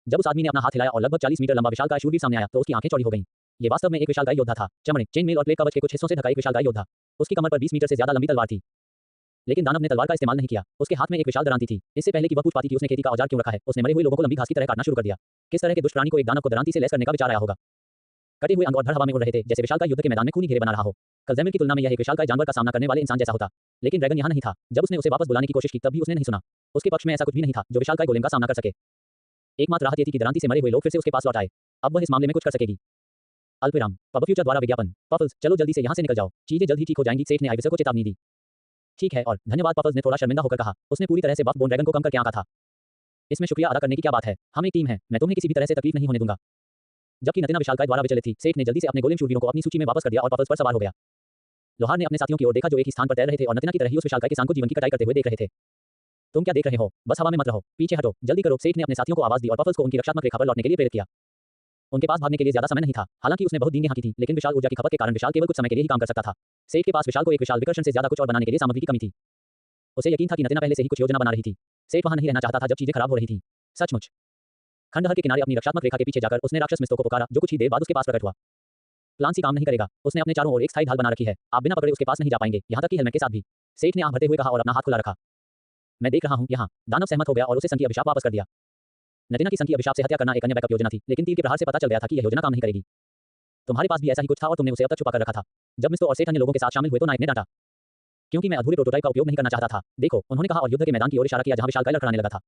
जब उस आदमी ने अपना हाथ हिलाया और लगभग 40 मीटर लंबा विशालकाय शूरवीर सामने आया तो उसकी आंखें चौड़ी हो गईं। ये वास्तव में एक विशालकाय योद्धा था, चमड़े, चेन मेल और प्लेट कवच के कुछ हिस्सों से ढका एक विशालकाय योद्धा। उसकी कमर पर 20 मीटर से ज्यादा लंबी तलवार थी। लेकिन दानव ने तलवार का इस्तेमाल नहीं किया। उसके हाथ में एक विशाल दरांती थी। इससे पहले कि वह पूछ पाती कि उसने खेती का औजार क्यों रखा है, उसने मरे हुए लोगों को लंबी घास की तरह काटना शुरू कर दिया। किस तरह के दुष्ट प्राणी को एक दानव को दरांती से लैस करने का विचार आया होगा? कटे हुए अंग और धड़ हवा में उड़ रहे थे जैसे विशालकाय युद्ध के मैदान में खूनी घेरे बना रहा हो। कल की तुलना में यह एक विशालकाय जानवर का सामना करने वाले इंसान जैसा होता। लेकिन ड्रैगन यहाँ नहीं था। जब उसने उसे वापस बुलाने की कोशिश की तब भी उसने नहीं सुना। उसके पक्ष में ऐसा कुछ भी नहीं था जो विशालकाय गोलेम का सामना कर सके। एकमात्र राहत ये थी कि दरांती से मरे हुए लोग फिर से उसके पास लौट आए। अब वह इस मामले में कुछ कर सकेगी। अल्पविराम। पब फ्यूचर द्वारा विज्ञापन। पफल्स, चलो जल्दी से यहाँ से निकल जाओ, चीजें जल्द ही ठीक हो जाएंगी, सेठ ने आइविसर को चेतावनी दी। ठीक है और धन्यवाद, पफल्स ने थोड़ा शर्मिंदा होकर कहा। उसने पूरी तरह से बफ बोन ड्रैगन को कम करके आंका था। इसमें शुक्रिया अदा करने की क्या बात है? हम एक टीम है, मैं तुम्हें किसी भी तरह से तकलीफ नहीं होने दूंगा। जबकि नतीना विशालकाय द्वारा विचलित थी, सेठ ने जल्दी से अपने गोलेम शूरवीरों को अपनी सूची में वापस कर दिया और पफल्स पर सवार हो गया। लोहार ने अपने साथियों की ओर देखा जो एक ही स्थान पर तैर रहे थे और नतीना की तरह ही उस विशालकाय किसान को जीवन की कटाई करते हुए देख रहे थे। तुम क्या देख रहे हो? बस हवा में मत रहो, पीछे हटो, जल्दी करो, सेठ ने अपने साथियों को आवाज दी और पफल्स को उनकी रक्षात्मक रेखा पर लौटने के लिए प्रेरित किया। उनके पास भागने के लिए ज्यादा समय नहीं था। हालांकि उसने बहुत दीन हाँकी थी, लेकिन विशाल ऊर्जा की खपत के कारण विशाल केवल कुछ समय के लिए ही काम कर सकता था। सेठ के पास विशाल को एक विशाल विकर्षण से ज्यादा कुछ और बनाने के लिए सामग्री की कमी थी। उसे यकीन था कि नतीना पहले से ही कुछ योजना बना रही थी। सेठ वहां नहीं रहना चाहता था जब चीजें खराब हो रही थी। सचमुच। खंडहर के किनारे अपनी रक्षात्मक रेखा के पीछे जाकर उसने राक्षस मिस्तो को पुकारा जो कुछ ही देर बाद उसके पास प्रकट हुआ। प्लान सी काम नहीं करेगा। उसने अपने चारों ओर एक स्थायी ढाल बना रखी है। आप बिना पकड़े उसके पास नहीं जा पाएंगे, यहां तक कि हेलमेट के साथ भी। सेठ ने आंख भरते हुए कहा और अपना हाथ खुला रखा। मैं देख रहा हूं यहाँ। दानव सहमत हो गया और उसे सन की अभिशाप वापस कर दिया। नतीना की सन की अभिशाप से हत्या करना एक अन्य बैकअप योजना थी, लेकिन तीर के प्रहार से पता चल गया था कि यह योजना काम नहीं करेगी। तुम्हारे पास भी ऐसा ही कुछ था और तुमने उसे अब तक छुपा कर रखा था। जब मिस्तो और सेठ अन्य लोगों के साथ शामिल हुए तो नायक ने डांटा। क्योंकि मैं अधूरे प्रोटोटाइप का उपयोग नहीं करना चाहता था। देखो, उन्होंने कहा और युद्ध के मैदान की ओर इशारा किया जहां विशालकाय लड़खड़ाने लगा था।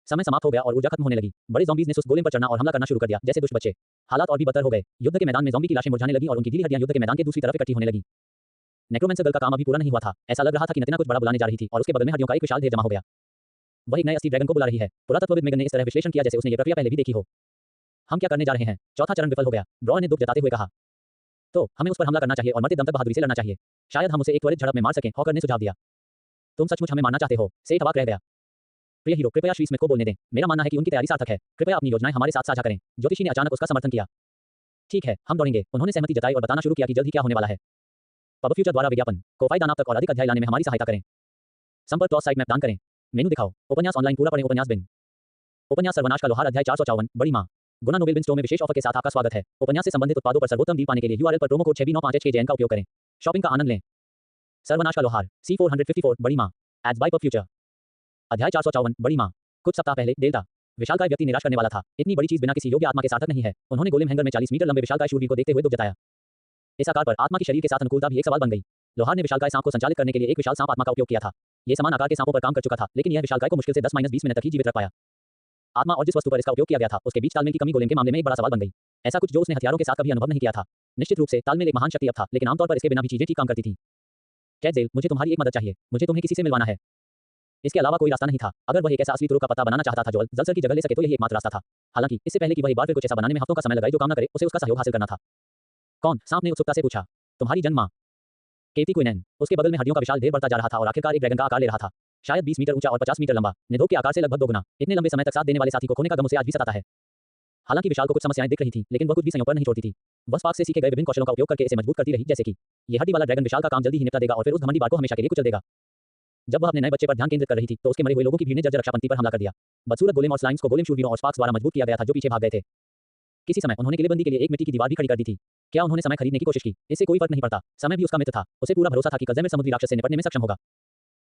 समय समाप्त हो गया और ऊर्जा खत्म होने लगी। बड़े ज़ॉम्बीज़ ने सुस्त गोलेम पर चढ़ना और हमला करना शुरू कर दिया जैसे दुष्ट बच्चे। हालात और भी बदतर हो गए। युद्ध के मैदान में ज़ॉम्बी की लाशें मुरझाने लगी और उनकी गीली हड्डियां युद्ध के मैदान के दूसरी तरफ इकट्ठी होने लगी। नेक्रोमेंसर दल का काम अभी पूरा नहीं हुआ था। ऐसा लग रहा था कि नतीना कुछ बड़ा बुलाने जा रही थी और उसके बगल में हड्डियों का एक विशाल ढेर जमा हो गया। वह एक नए असली ड्रैगन को बुला रही है। पुरातत्वविद मेगन ने इस तरह विश्लेषण किया जैसे उसने ये प्रक्रिया पहले भी देखी हो। हम क्या करने जा रहे हैं? चौथा चरण विफल हो गया, ब्रॉन ने दुख जताते हुए कहा। तो हमें उस पर हमला करना चाहिए और मरते दम तक बहादुरी से लड़ना चाहिए। शायद हम उसे एक त्वरित झड़प में मार सकें, हॉकर ने सुझाव दिया। तुम सचमुच हमें मारना चाहते हो? सेठ अवाक रह गया। प्रिय हीरो, कृपया श्री स्मिथ को बोलने दें। मेरा मानना है कि उनकी तैयारी सार्थक है। कृपया अपनी योजनाएं हमारे साथ साझा करें। ज्योतिषी ने अचानक उसका समर्थन किया। ठीक है, हम दौड़ेंगे। उन्होंने सहमति जताई और बताना शुरू किया कि जल्द ही क्या होने वाला है। पब फ्यूचर द्वारा विज्ञापन। कोफाई दान आप तक और अधिक अध्याय लाने में हमारी सहायता करें। संपर्क टॉस साइट मैप दान करें। मेनू दिखाओ। उपन्यास ऑनलाइन पूरा पढ़ें। उपन्यास बिन। उपन्यास सर्वनाश का लोहार अध्याय 454 बड़ी मां। गुना नोबेल बिन स्टोर में विशेष ऑफर के साथ आपका स्वागत है। उपन्यास से संबंधित उत्पादों पर सर्वोत्तम डील पाने के लिए यूआरएल पर प्रोमो कोड 6B95HKJN का उपयोग करें। शॉपिंग का आनंद लें। सर्वनाश का लोहार C454 बड़ी मां। Ads by PubFuture. अध्याय 454 बड़ी मां। कुछ सप्ताह पहले डेल्टा। विशालकाय व्यक्ति निराश करने वाला था। इतनी बड़ी चीज बिना किसी योग्य आत्मा के सार्थक नहीं है। उन्होंने गोलेम हैंगर में 40 मीटर लंबे विशालकाय शूरवीर को देखते हुए दुख जताया। इस आकार पर आत्मा की शरीर के साथ अनुकूलता भी एक सवाल बन गई। लोहार ने विशालकाय सांप को संचालित करने के लिए एक विशाल सांप आत्मा का उपयोग किया था। यह समान आकार के सांपों पर काम कर चुका था, लेकिन यह विशालकाय को मुश्किल से 10-20 मिनट तक ही जीवित रख पाया। आत्मा और जिस वस्तु पर इसका उपयोग किया गया था उसके बीच तालमेल की कमी गोलेम के मामले में एक बड़ा सवाल बन गई। ऐसा कुछ जो उसने हथियारों के साथ कभी अनुभव नहीं किया था। निश्चित रूप से तालमेल एक महान शक्ति अब था, लेकिन आमतौर पर इसके बिना भी चीजें ठीक काम करती थीं। कैज़ेल, मुझे तुम्हारी एक मदद चाहिए। मुझे तुम्हें किसी से मिलवाना है। इसके अलावा कोई रास्ता नहीं था। अगर वह एक ऐसा असली तुरुप का पता बनाना चाहता था जो जलसर की जगह ले सके तो यही एकमात्र रास्ता था। हालांकि इससे पहले कि वह एक बार फिर कुछ ऐसा बनाने में हफ्तों का समय लगाए जो काम न करे, उसे उसका सहयोग हासिल करना था। कौन? सांप ने उत्सुकता से पूछा। तुम्हारी जन्म मां केती क्विनैन। उसके बगल में हड्डियों का विशाल ढेर बढ़ता जा रहा था और आखिरकार एक ड्रैगन का आकार ले रहा था। शायद 20 मीटर ऊंचा और 50 मीटर लंबा। निधोक के आकार से लगभग दोगुना। इतने लंबे समय तक साथ देने वाले साथी को खोने का गम उसे आज भी सताता है। हालांकि विशाल को कुछ समस्याएं दिख रही थी, लेकिन वह कुछ भी संयोग पर नहीं छोड़ती थी। वह स्पार्क से सीखे गए विभिन्न कौशलों का उपयोग करके इसे मजबूत करती रही, जैसे कि यह हड्डी वाला ड्रैगन विशाल का काम जल्दी ही निपटा देगा और फिर उस घमंडी बार को हमेशा के लिए कुचल देगा। जब वह अपने नए बच्चे पर ध्यान केंद्रित कर रही थी तो उसके मरे हुए लोगों की भीड़ ने जर्जर रक्षापंक्ति पर हमला कर दिया। बदसूरत गोलेम और स्लाइम्स को गोलेम शूरवीरों और स्पार्क्स द्वारा मजबूत किया गया था जो पीछे भाग गए थे। किसी समय उन्होंने किलेबंदी के लिए एक मिट्टी की दीवार भी खड़ी कर दी थी। क्या उन्होंने समय खरीदने की कोशिश की? इससे कोई फर्क नहीं पड़ता। समय भी उसका मित्र था। उसे पूरा भरोसा था कि कज़ेमिर समुद्री राक्षस से निपटने में सक्षम होगा।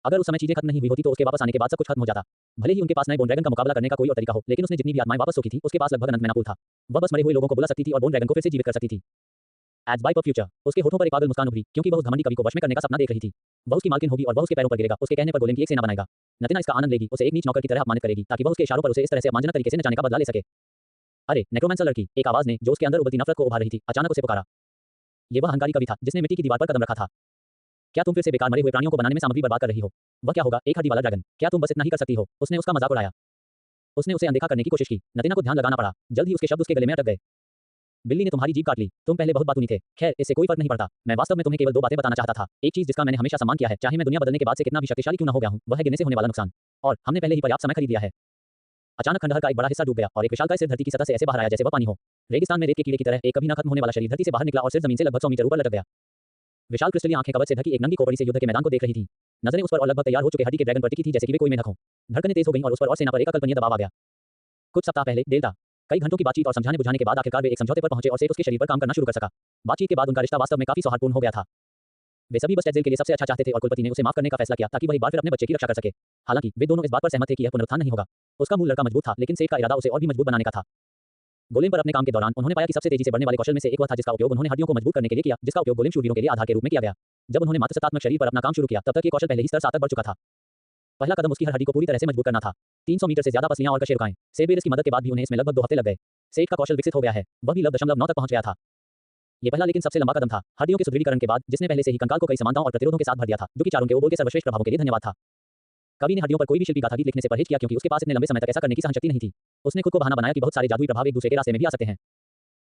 अगर उस समय चीजें खत्म नहीं हुई होती तो उसके वापस आने के बाद सब कुछ खत्म हो जाता। भले ही उनके पास नए बोन ड्रैगन का मुकाबला करने का कोई और तरीका हो, लेकिन उसने जितनी भी आत्माएं वापस सोखी थी उसके पास लगभग अनंत मैनापूल था। वह बस मरे हुए लोगों को बुला सकती थी और बोन ड्रैगन को फिर से जीवित कर सकती थी। Ads by PubFuture. उसके होठों पर एक पागल मुस्कान उभरी क्योंकि वह उस घमंडी कवि को वश में करने का सपना देख रही थी। वह उसकी मालकिन होगी और वह उसके पैरों पर गिरेगा। उसके कहने पर गोलेम की एक सेना बनाएगा। नतीना इसका आनंद लेगी, उसे एक नीच नौकर की तरह अपमानित करेगी ताकि वह उसके इशारों पर उसे इस तरह से अपमानजनक तरीके से नचाने का बदला ले सके। अरे नेक्रोमेंसर लड़की, एक आवाज ने जो उसके अंदर उबलती नफरत को उभार रही थी, अचानक उसे पुकारा। यह वह अहंकारी कवि था जिसने मिट्टी की दीवार पर कदम रखा था। क्या तुम फिर से बेकार मरे हुए प्राणियों को बनाने में सामग्री बर्बाद कर रही हो? वह क्या होगा, एक हड्डी वाला ड्रैगन? क्या तुम बस इतना ही कर सकती हो? उसने उसका मजाक उड़ाया। उसने उसे अनदेखा करने की कोशिश की। नतीना को ध्यान लगाना पड़ा। जल्द ही उसके शब्द उसके गले में अटक गए। बिल्ली ने तुम्हारी जीभ काट ली। तुम पहले बहुत बातूनी थे। खैर, इससे कोई फर्क नहीं पड़ता। मैं वास्तव में तुम्हें केवल दो बातें बताना चाहता था। एक चीज जिसका मैंने हमेशा सम्मान किया है, चाहे मैं दुनिया बदलने के बाद से कितना भी शक्तिशाली क्यों न हो गया हूं, वह है गिनने से होने वाला नुकसान। और हमने पहले ही पर्याप्त समय खरीद लिया है। अचानक खंडहर का एक बड़ा हिस्सा डूब गया और एक विशालकाय सिर धरती की सतह से ऐसे बाहर आया जैसे वह पानी हो। रेगिस्तान में रेत के कीड़े की तरह एक कभी न खत्म होने वाला शरीर धरती से बाहर निकला और सिर जमीन से लगभग 100 मीटर ऊपर लटक गया। विशाल क्रिस्टलीय आंखें कवच से ढकी एक नंगी खोपड़ी से युद्ध के मैदान को देख रही थी। नजरें उस पर और लगभग तैयार हो चुके हड्डी के ड्रैगन पर टिकी थी जैसे कि वे कोई मेढक हों। धड़कनें तेज हो गईं और उस पर और सेना पर एक अकल्पनीय दबाव आ गया। कुछ सप्ताह पहले डेल्टा कई घंटों की बातचीत और समझाने बुझाने के बाद आखिरकार वे एक समझौते पर पहुंचे और सेठ उसके शरीर पर काम करना शुरू कर सका। बातचीत के बाद उनका रिश्ता वास्तव में काफी सौहार्दपूर्ण हो गया था। वे सभी बस टेडजेल के लिए सबसे अच्छा चाहते थे और कुलपति ने उसे माफ करने का फैसला किया ताकि वह एक बार फिर अपने बच्चे की रक्षा कर सके। हालांकि वे दोनों इस बात पर सहमत थे कि यह पुनरुत्थान नहीं होगा। उसका मूल लड़का मजबूत था, लेकिन सेठ का इरादा उसे और भी मजबूत बनाने का था। गोलेम पर अपने काम के दौरान उन्होंने पाया कि सबसे तेजी से बढ़ने वाले कौशल में से एक वह था जिसका उपयोग उन्होंने हड्डियों को मजबूत करने के लिए किया, जिसका उपयोग गोलेम शूरवीरों के लिए आधार के रूप में किया गया। जब उन्होंने मात्र सत्तात्मक शरीर पर अपना काम शुरू किया, तब तक ये कौशल पहले ही स्तर 7 तक बढ़ चुका था। पहला कदम उसकी हर हड्डी को पूरी तरह से मजबूत करना था। 300 मीटर से ज्यादा पसलियां और कशेरुकाएं। सेबेरिस की मदद के बाद भी उन्हें इसमें लगभग 2 हफ्ते लग गए। सेठ का कौशल विकसित हो गया है। वह भी 9 तक पहुंच गया था। ये पहला लेकिन सबसे लंबा कदम था। हड्डियों के सुदृढ़ीकरण के बाद, जिसने पहले से ही कंकाल को कई समानताओं और प्रतिरोधों के साथ भर दिया था, जो कि चारों के ओबोल के सर्वश्रेष्ठ प्रभावों के लिए धन्यवाद था। कवि ने हड्डियों पर कोई भी शिल्पी गाथा गीत लिखने से परहेज किया क्योंकि उसके पास इतने लंबे समय तक ऐसा करने की सहनशक्ति नहीं थी। उसने खुद को बहाना बनाया कि बहुत सारे जादुई प्रभाव एक दूसरे के रास्ते में भी आ सकते हैं।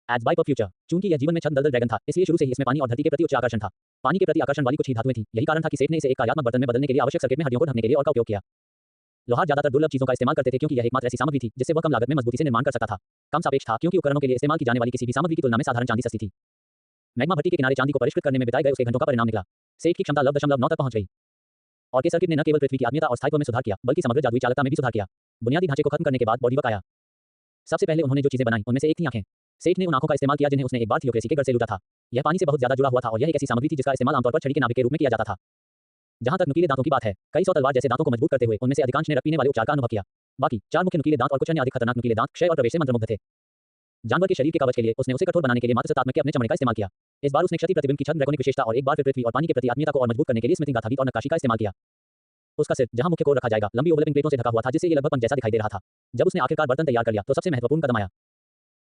एज बाय फ्यूचर, चूंकि यह जीवन में छद्म दलदल ड्रैगन था, इसलिए शुरू से ही इसमें पानी और धरती के प्रति उच्च आकर्षण था। पानी के प्रति आकर्षण वाली कुछ ही धातुएं थी। यही कारण था कि सेठ ने इसे एक कार्यात्मक बर्तन में बदलने के लिए आवश्यक सर्किट में हड्डियों को ढकने के लिए और का उपयोग किया। लोहार ज्यादातर दुर्लभ चीजों का इस्तेमाल करते थे क्योंकि यह एकमात्र ऐसी सामग्री थी जिससे वह कम लागत में मजबूती से निर्माण कर सकता था। कम सापेक्ष था क्योंकि उपकरणों के लिए इस्तेमाल की जाने वाली किसी भी सामग्री की तुलना में साधारण चांदी सस्ती थी। मैग्मा भट्टी के किनारे चांदी को परिष्कृत करने में बिताए गए उसके घंटों का परिणाम निकला। सेठ की क्षमता 9 तक पहुंच गई। और के सर्किट ने न केवल पृथ्वी की आत्मीयता और स्थायित्व में सुधार किया, बल्कि समग्र जादुई चालकता में भी सुधार किया। बुनियादी ढांचे को खत्म करने के बाद बॉडीवर्क आया। सबसे पहले उन्होंने जो चीजें बनाई उनमें से एक थी आंखें। सेठ ने उन आंखों का इस्तेमाल किया जिन्हें उसने एक बार थियोक्रेसी के गढ़ से लूटा था। यह पानी से बहुत ज्यादा जुड़ा हुआ था और यह एक ऐसी सामग्री थी जिसका इस्तेमाल आमतौर पर छड़ी के नाभिक के रूप में किया जाता था। जहां तक नुकीले दांतों की बात है, कई सौ तलवार जैसे दांतों को मजबूत करते हुए उनमें से अधिकांश ने रक्त पीने वाले उपचार का अनुभव किया। बाकी 4 मुख्य नुकीले दांत और कुछ अन्य अधिक खतरनाक नुकीले दांत क्षय और प्रवेश से मंत्रमुग्ध थे। जानवर के शरीर के कवच के लिए उसने उसे कठोर बनाने के लिए मात्र सत्तात्मक के अपने चमड़े का इस्तेमाल किया। इस बार उसने क्षति प्रतिबिंब की छद्म ड्रैगोनिक विशेषता और एक बार फिर पृथ्वी और पानी के प्रति आत्मीयता को और मजबूत करने के लिए स्मृति गाथा गीत और नक्काशी का इस्तेमाल किया। उसका सिर, जहां मुख्य कोर रखा जाएगा, लंबी ओवलैपिंग प्लेटों से ढका हुआ था जिससे ये लगभग पंख जैसा दिखाई दे रहा था। जब उसने आखिरकार बर्तन तैयार कर लिया तो सबसे महत्वपूर्ण कदम आया।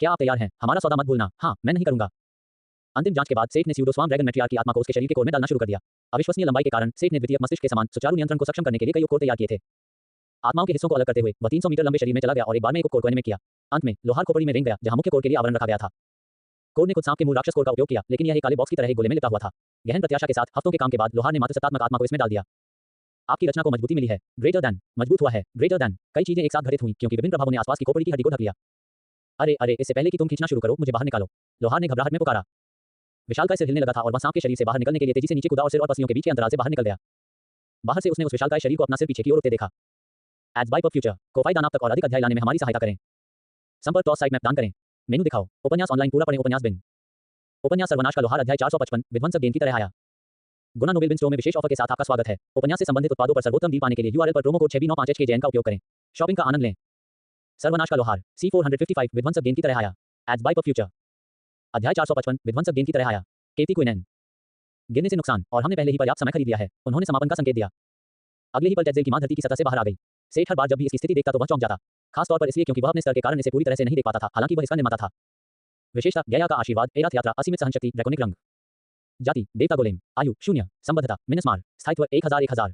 क्या आप तैयार हैं? हमारा सौदा मत भूलना। हाँ, मैं नहीं करूंगा। अंतिम जांच के बाद सेठ ने स्यूडोस्वार्म ड्रैगन मैट्रियार्क की आत्मा को उसके शरीर के कोर में डालना शुरू कर दिया। अविश्वसनीय लंबाई के कारण सेठ ने द्वितीय मस्तिष्क के समान सुचारू नियंत्रण को सक्षम करने के लिए कई उपकोर तैयार किए थे। आत्माओं के हिस्सों को अलग करते हुए वह 300 मीटर लंबे शरीर में चला गया और एक बार में एक उपकोर कोने में किया। अंत में लोहार खोपड़ी में रेंग गया जहां मुख्य कोर के लिए आवरण रखा गया था। कोर ने खुद सांप के मूल राक्षस कोर का उपयोग किया, लेकिन यह एक काले बॉक्स की तरह एक गोले में लिपटा हुआ था। गहन प्रत्याशा के साथ हफ्तों के काम के बाद लोहार ने मात्र सत्तात्मक आत्मा को इसमें डाल दिया। आपकी रचना को मजबूती मिली है। ग्रेटर दैन, मजबूत हुआ है। ग्रेटर दैन, कई चीजें एक साथ घटित हुई क्योंकि विभिन्न प्रभावों ने आसपास की खोपड़ी की हड्डी को ढक लिया। अरे अरे, इससे पहले कि तुम खींचना शुरू करो, मुझे बाहर निकालो। लोहार ने घबराहट में पुकारा। विशालकाय सिर हिलने लगा था और वह सांप के शरीर से बाहर निकलने के लिए तेजी से नीचे कूदा और सिर और पसलियों के बीच के अंतराल से बाहर निकल गया। बाहर से उसने उस विशालकाय शरीर को अपना सिर पीछे की ओर उठते देखा। एज बाय फ्यूचर को फायदा नाप तक और अधिक अध्याय लाने में हमारी सहायता करें। संपर्क टॉस साइट मैप दान करें। मेनू दिखाओ। उपन्यास ऑनलाइन पूरा पढ़ें। उपन्यास बिन। उपन्यास सर्वनाश का लोहार अध्याय 455 विध्वंसक गेंद की तरह आया। गुना नोबेल बिन स्टोर में विशेष ऑफर के साथ आपका स्वागत है। उपन्यास से संबंधित उत्पादों पर सर्वोत्तम डील पाने के लिए यूआरएल पर प्रोमो कोड 6B95HKJN का उपयोग करें। शॉपिंग का आनंद लें। सर्वनाश का लोहार C455 विध्वंसक गेंद की तरह आया। एज बाय फ्यूचर अध्याय 455 विध्वंसक गेंद की तरह आया। केटी क्विनन। गिरने से नुकसान और हमने पहले ही पर्याप्त समय खरीद लिया है। उन्होंने समापन का संकेत दिया। अगले ही पल टेडजेल की मां धरती की सतह से बाहर आ गई। सेठ हर बार जब भी इसकी स्थिति देखता तो वह चौंक जाता, खास तौर पर इसलिए क्योंकि वह अपने स्तर के कारण इसे पूरी तरह से नहीं देख पाता था, हालांकि वह इसका निर्माता था। विशेषता गया का आशीर्वाद, एराथ यात्रा, असीमित सहनशक्ति, ड्रैकोनिक रंग। जाति देवता गोलेम। आयु 0। संबद्धता मिनस्मार। स्थायित्व 1000।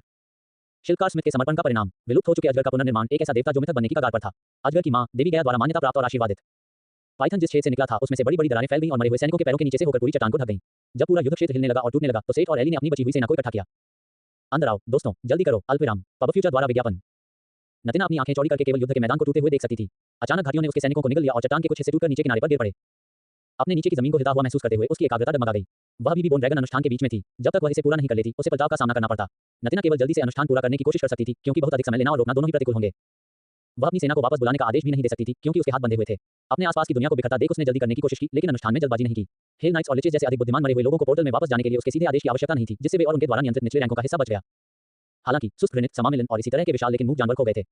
शिल्पकार स्मिथ के समर्पण का परिणाम, विलुप्त हो चुके अजगर का पुनर्निर्माण, एक ऐसा देवता जो मिथक बनने की कगार पर था। अजगर की मां देवी गया द्वारा मान्यता प्राप्त और आशीर्वादित। पाइथन जिस छेद से निकला था उसमें से बड़ी बड़ी दरारें फैल गईं और मरे हुए सैनिकों के पैरों के नीचे से होकर पूरी चट्टान को ढक गईं। जब पूरा युद्ध क्षेत्र हिलने लगा और टूटने लगा तो सेठ और एली ने अपनी बची हुई सेना को इकट्ठा किया। अंदर आओ दोस्तों, जल्दी करो। अल्पविराम। पब फ्यूचर द्वारा विज्ञापन। नतीना अपनी आंखें चौड़ी करके केवल युद्ध के मैदान को टूटते हुए देख सकती थी। अचानक घाटियों ने उसके सैनिकों को निगल लिया और चट्टान के कुछ हिस्से टूटकर नीचे किनारे पर गिर पड़े। अपने नीचे की जमीन को हिलता हुआ महसूस करते हुए उसकी एकाग्रता डगमगा गई। वह अभी भी बोन ड्रैगन अनुष्ठान के बीच में थी। जब तक वह इसे पूरा नहीं कर लेती उसे पलटाव का सामना करना पड़ता। नतीना केवल जल्दी से अनुष्ठान पूरा करने की कोशिश कर सकती थी क्योंकि बहुत अधिक समय लेना और रोकना दोनों ही प्रतिकूल होंगे। वह अपनी सेना को वापस बुलाने का आदेश भी नहीं दे सकती थी क्योंकि उसके हाथ बंधे हुए थे। अपने आसपास की दुनिया को बिखरता देख उसने जल्दी करने की कोशिश की, लेकिन अनुष्ठान में जल्दबाजी नहीं की। हेल नाइट्स और लिचेस जैसे अधिक बुद्धिमान मरे हुए लोगों को पोर्टल में वापस जाने के लिए उसके सीधे आदेश की आवश्यकता नहीं थी, जिससे वे और उनके द्वारा नियंत्रित निचले रैंकों का हिस्सा बच गया। हालांकि सुस्त घृणित समामिलन और इसी तरह के विशाल लेकिन मूक जानवर खो गए थे।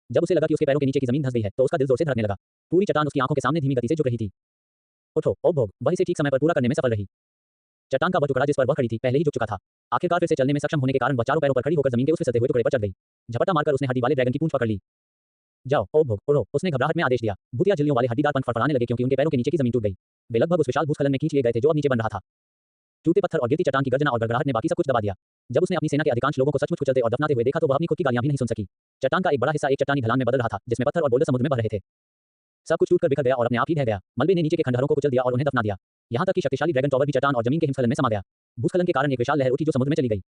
जब उसे लगा कि उसके पैरों के नीचे की जमीन धंस गई है तो उसका दिल जोर से धड़कने लगा। पूरी चट्टान उसकी आंखों के सामने धीमी गति से झुक रही थी। उठो ओ भोग। वह इसे ठीक समय पर पूरा करने में सफल रही। चट्टान का वह टुकड़ा जिस पर वह खड़ी थी पहले ही झुक चुका था। आखिरकार फिर से चलने में सक्षम होने के कारण वह चारों पैरों पर खड़ी होकर जमीन के उस फिसलते हुए टुकड़े पर चढ़ गई। झपट्टा मारकर उसने हड्डी वाले ड्रैगन की पूंछ पकड़ ली। जाओ ओ भोग उड़ो, उसने घबराहट में आदेश दिया। भूतिया झिल्लियों वाले हड्डीदार पंख फड़फड़ाने लगे क्योंकि उनके पैरों के नीचे की जमीन टूट गई। वे लगभग उस विशाल भूस्खलन में खींच लिए गए थे जो अब नीचे बन रहा था। टूटे पत्थर और गिरती चट्टान की गर्जना और गड़गड़ाहट ने बाकी सब कुछ दबा दिया। जब उसने अपनी सेना के अधिकांश लोगों को सचमुच कुचलते और दफनाते हुए देखा तो वह अपनी खुद की गालियां भी नहीं सुन सकी। चट्टान का एक बड़ा हिस्सा एक चट्टानी ढलान में बदल रहा था, जिसमें पत्थर और बोल्डर समुद्र में बह रहे थे। सब कुछ टूटकर बिखर गया और अपने आप ही ढह गया। मलबे ने नीचे के खंडहरों को कुचल दिया और उन्हें दफना दिया। यहाँ तक कि शक्तिशाली ड्रैगन टॉवर भी चट्टान और जमीन के हिमस्खलन में समा गया। भूस्खलन के कारण एक विशाल लहर उठी जो समुद्र में चली गई।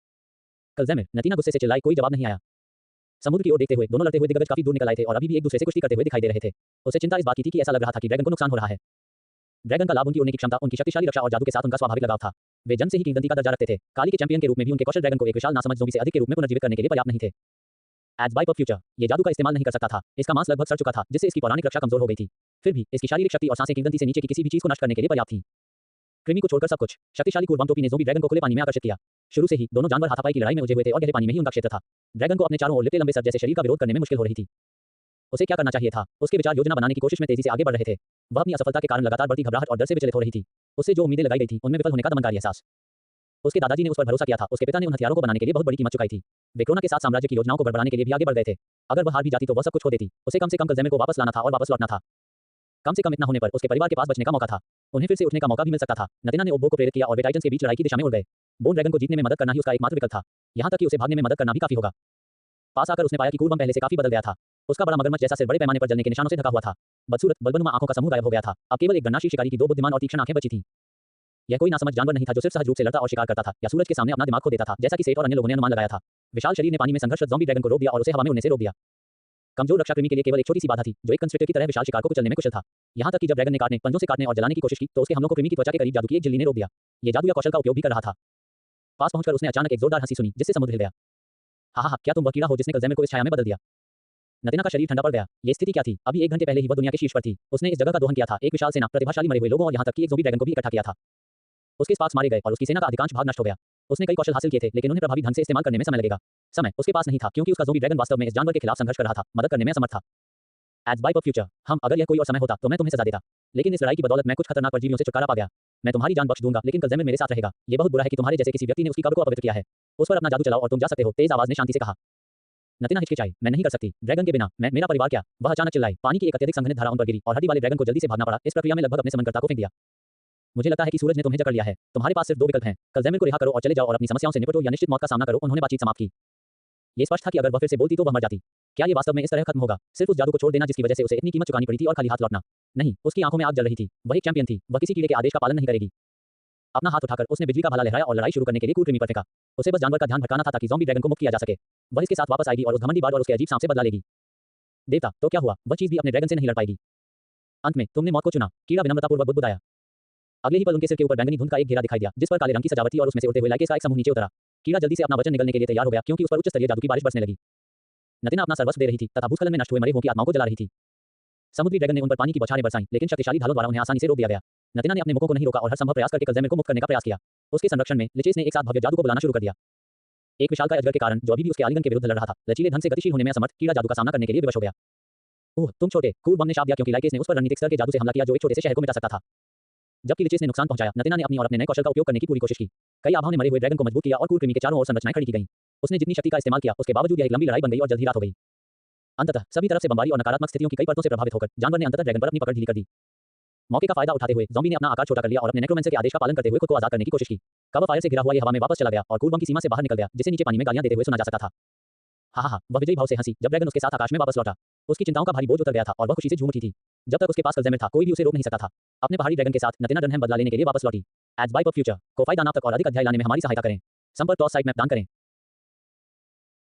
कलज़ेमिर, नतीना गुस्से से चिल्लाई, कोई जवाब नहीं आया। समुद्र की ओर देखते हुए दोनों लड़ते हुए दिग्गज काफी दूर निकल आए थे और अभी भी एक दूसरे से कुश्ती करते हुए दिखाई दे रहे थे। उसे चिंता इस बात की थी कि ऐसा लग रहा था कि ड्रैगन को नुकसान हो रहा है। ड्रैगन का लाभ उनकी उड़ने की क्षमता, उनकी शक्तिशाली रक्षा और जादू के साथ उनका स्वाभाविक लगाव था। वे जन्म से ही किंवदंती का दर्जा रखते थे। काली के चैंपियन के रूप में भी उनके कौशल ड्रैगन को एक विशाल नासमझ ज़ोंबी से अधिक के रूप में पुनर्जीवित करने के लिए पर्याप्त नहीं थे। एज बाय ऑफ फ्यूचर, ये जादू का इस्तेमाल नहीं कर सकता था। इसका मांस लगभग सड़ चुका था, जिससे इसकी पौराणिक रक्षा कमजोर हो गई थी। फिर भी इसकी शारीरिक शक्ति और सांसें किंवदंती से नीचे की किसी भी चीज को नष्ट करने के लिए पर्याप्त थी। कृमि को छोड़कर सब कुछ। शक्तिशाली कूर्बम टोपी ने ज़ोंबी ड्रैगन को खुले पानी में आकर्षित किया। शुरू से ही दोनों जानवर हाथापाई की लड़ाई में उलझे हुए थे और गहरे पानी में ही उनका क्षेत्र था। ड्रैगन को अपने चारों ओर लिपटे लंबे सर जैसे शरीर का विरोध करने में मुश्किल हो रही थी। उसे क्या करना चाहिए था? उसके विचार योजना बनाने की कोशिश में तेजी से आगे बढ़ रहे थे। वह अपनी असफलता के कारण लगातार बढ़ती घबराहट और डर से विचलित हो रही थी। उससे जो उम्मीदें लगाई गई थी उनमें विफल होने का दमनकारी एहसास। उसके दादाजी ने उस पर भरोसा किया था। उसके पिता ने उन हथियारों को बनाने के लिए बहुत बड़ी कीमत चुकाई थी। वे क्रोना के साथ साम्राज्य की योजनाओं को गड़बड़ाने के लिए भी आगे बढ़ गए थे। अगर वह हार भी जाती तो वह सब कुछ खो देती। उसे कम से कम कलज़ेमिर को वापस लाना था और वापस लौटना था। कम से कम इतना होने पर उसके परिवार के पास बचने का मौका था। उन्हें फिर से उठने का मौका भी मिल सकता था। नतीना ने ओब्बो को प्रेरित किया और वे टाइटन्स के बीच लड़ाई की दिशा में उड़ गए। बोन ड्रैगन को जीतने में मदद करना ही उसका एकमात्र विकल्प था। यहाँ तक कि उसे भागने में मदद करना भी काफी होगा। पास आकर उसने पाया कि कूर्बम पहले से काफी बदल गया था। उसका बड़ा मगरमच्छ जैसा सिर बड़े पैमाने पर जलने के निशानों से ढका हुआ था। बदसूरत बलबनुमा आंखों का समूह गायब हो गया था। अब केवल एक गणनाशील शिकारी की दो बुद्धिमान और तीक्ष्ण आंखें बची थीं। यह कोई नासमझ जानवर नहीं था जो सिर्फ सहज रूप से लड़ता और शिकार करता था या सूरज के सामने अपना दिमाग खो देता था, जैसा कि सेठ और अन्य लोगों ने अनुमान लगाया था। विशाल शरीर ने पानी में संघर्षरत ज़ॉम्बी ड्रैगन को रोक दिया और उसे हवा में उड़ने से रोक दिया। कमजोर रक्षा कृमि के लिए केवल एक छोटी सी बाधा थी, जो एक कंस्ट्रिक्टर की तरह विशाल शिकार को कुचलने में कुशल था। यहाँ तक कि जब ड्रैगन ने काटने, पंजों से काटने और जलाने की कोशिश की तो उसके हमलों को कृमि की त्वचा के करीब जादू की एक झिल्ली ने रोक दिया। ये जादू या कौशल का उपयोग भी कर रहा था। पास पहुंचकर उसने अचानक एक जोरदार हंसी सुनी, जिससे समुद्र हिल गया। हा, क्या तुम वह कीड़ा हो जिसने कलज़ेमिर को इस छाया में बदल दिया? नतीना का शरीर ठंडा पड़ गया। ये स्थिति क्या थी? अभी 1 घंटे पहले ही वह दुनिया के शीर्ष पर थी। उसने इस जगह का दोहन किया था, एक विशाल सेना, प्रतिभाशाली मरे हुए लोगों और यहाँ तक कि एक ज़ॉम्बी ड्रैगन को भी इकट्ठा किया था। उसके स्पार्क्स मारे गए और उसकी सेना का अधिकांश भाग नष्ट हो गया। उसने कई कौशल हासिल किए थे, लेकिन उन्हें प्रभावी ढंग से इस्तेमाल करने में समय लगेगा। समय उसके पास नहीं था, क्योंकि उसका ज़ॉम्बी ड्रैगन वास्तव में इस जानवर के खिलाफ संघर्ष कर रहा था, मदद करने में असमर्थ था। एज बाय ऑफ फ्यूचर, अगर यह कोई और समय होता तो मैं तुम्हें सजा देता, लेकिन इस लड़ाई की बदौलत मैं कुछ खतरनाक परजीवियों से छुटकारा पा गया। मैं तुम्हारी जान बख्श दूंगा, लेकिन कलज़ेमिर मेरे साथ रहेगा। ये बहुत बुरा है कि तुम्हारे जैसे किसी व्यक्ति ने उसकी कब्र को अपवित्र किया है। उस पर अपना जादू चलाओ और तुम जा सकते हो, तेज आवाज ने शांति से कहा। नतीना हिचकिचाई, मैं नहीं कर सकती, ड्रैगन के बिना मेरा परिवार क्या? वह अचानक चिल्लाई। पानी की एक अत्यधिक संघनित धारा उन पर गिरी और हड्डी वाले ड्रैगन को जल्दी से भागना पड़ा। इस प्रक्रिया में लगभग अपने समनकर्ता को फेंक दिया। मुझे लगता है कि सूरज ने तुम्हें जकड़ लिया है। तुम्हारे पास सिर्फ 2 विकल्प हैं, कलज़ेमिर को रिहा करो और चले जाओ और अपनी समस्याओं से निपटो या निश्चित मौत का सामना करो। उन्होंने बातचीत समाप्त की। ये स्पष्ट था कि अगर वह फिर से बोलती तो वह मर जाती। क्या ये वास्तव में इस तरह खत्म होगा? सिर्फ उस जादू को छोड़ देना जिसकी वजह से उसे इतनी कीमत चुकानी पड़ी थी और खाली हाथ लौटना? नहीं, उसकी आंखों में आग जल रही थी। वह एक चैंपियन थी। वह किसी कीड़े के आदेश का पालन नहीं करेगी। अपना हाथ उठाकर उसने बिजली का भाला लहराया और लड़ाई शुरू करने के लिए कूड़कृमि पर फेंका। उसे बस जानवर का ध्यान भटकाना था ताकि ज़ॉम्बी ड्रैगन को मुक्त किया जा सके। वह इसके साथ वापस आएगी और उस घमंडी बार्ड और उसके अजीब सांप से बदला लेगी। देवता, तो क्या हुआ? वह चीज भी अपने ड्रैगन से नहीं लड़ पाएगी। अंत में तुमने मौत को चुना, कीड़ा विनम्रतापूर्वक बुदबुदाया। अगले ही पल उनके सिर के ऊपर बैंगनी धुंध का एक घेरा दिखाई दिया, जिस पर काले रंग की सजावट थी और उसमें से उड़ते हुए लाइकेस का एक समूह नीचे उतरा। कीड़ा जल्दी से अपना वचन निगलने के लिए तैयार हो गया, क्योंकि उस पर उच्च स्तरीय जादू की बारिश बरसने लगी। नतीना अपना सर्वस्व दे रही थी तथा भूस्खलन में नष्ट हुए मरे हुओं की आत्माओं को जला रही थी। समुद्री ड्रैगन ने उन पर पानी की बौछारें बरसाईं, लेकिन शक्तिशाली ढालों द्वारा उन्हें आसानी से रोक दिया गया। नतीना ने अपने मुखों को नहीं रोका और हर संभव प्रयास करके कलज़ेमिर को मुक्त करने का प्रयास किया। उसके संरक्षण में लिचेस ने एक साथ भव्य जादू को बुलाना शुरू कर दिया। एक विशालकाय अजगर के कारण, जो अभी भी उसके आलिंगन के विरुद्ध लड़ रहा था, लचीले ढंग से गतिशील होने में असमर्थ, कीड़ा जादू का सामना करने के लिए विवश हो गया। ओह, तुम छोटे, कूल बम ने शाप दिया, क्योंकि लाइकेस ने उस पर रणनीतिक स्तर के जादू से हमला किया जो एक छोटे से शहर को मिटा सकता था। जबकि लिचेस ने नुकसान पहुंचाया, नतीना ने अपनी और अपने नए कौशल का उपयोग करने की पूरी कोशिश की। कई आभाओं ने मरे हुए ड्रैगन को मजबूत किया और कूल कृमि के चारों ओर संरचनाएं खड़ी की गईं। उसने जितनी शक्ति का इस्तेमाल किया, उसके बावजूद यह एक लंबी लड़ाई बन गई और जल्द ही रात हो गई। अंततः सभी तरफ से बमबारी और नकारात्मक स्थितियों की कई परतों से प्रभावित होकर जानवर ने अंततः ड्रैगन पर अपनी पकड़ ढीली कर दी। मौके का फायदा उठाते हुए ज़ॉम्बी ने अपना आकार छोटा कर लिया और अपने नेक्रोमेंसर के आदेश का पालन करते हुए खुद को आजाद करने की कोशिश की। कवर फायर से घिरा हुआ यह हवा में वापस चला गया और कूल बम की सीमा से बाहर निकल गया, जिसे नीचे पानी में गालियां देते हुए सुना जा सकता था। हा, वह विजयी भाव से हंसी जब ड्रैगन उसके साथ आकाश में वापस लौटा। उसकी चिंताओं का भारी बोझ उतर गया था और वह खुशी से झूम उठी थी। जब तक उसके पास कलज़ेमिर था, कोई भी उसे रोक नहीं सकता था। अपने पहाड़ी ड्रैगन के साथ नतीना डनहैम बदला लेने के लिए वापस लौटी। एज बाय ऑफ फ्यूचर को फायदा नाम तक और अधिक अध्याय लाने में हमारी सहायता करें। संपर्क टॉस साइट मैप दान करें।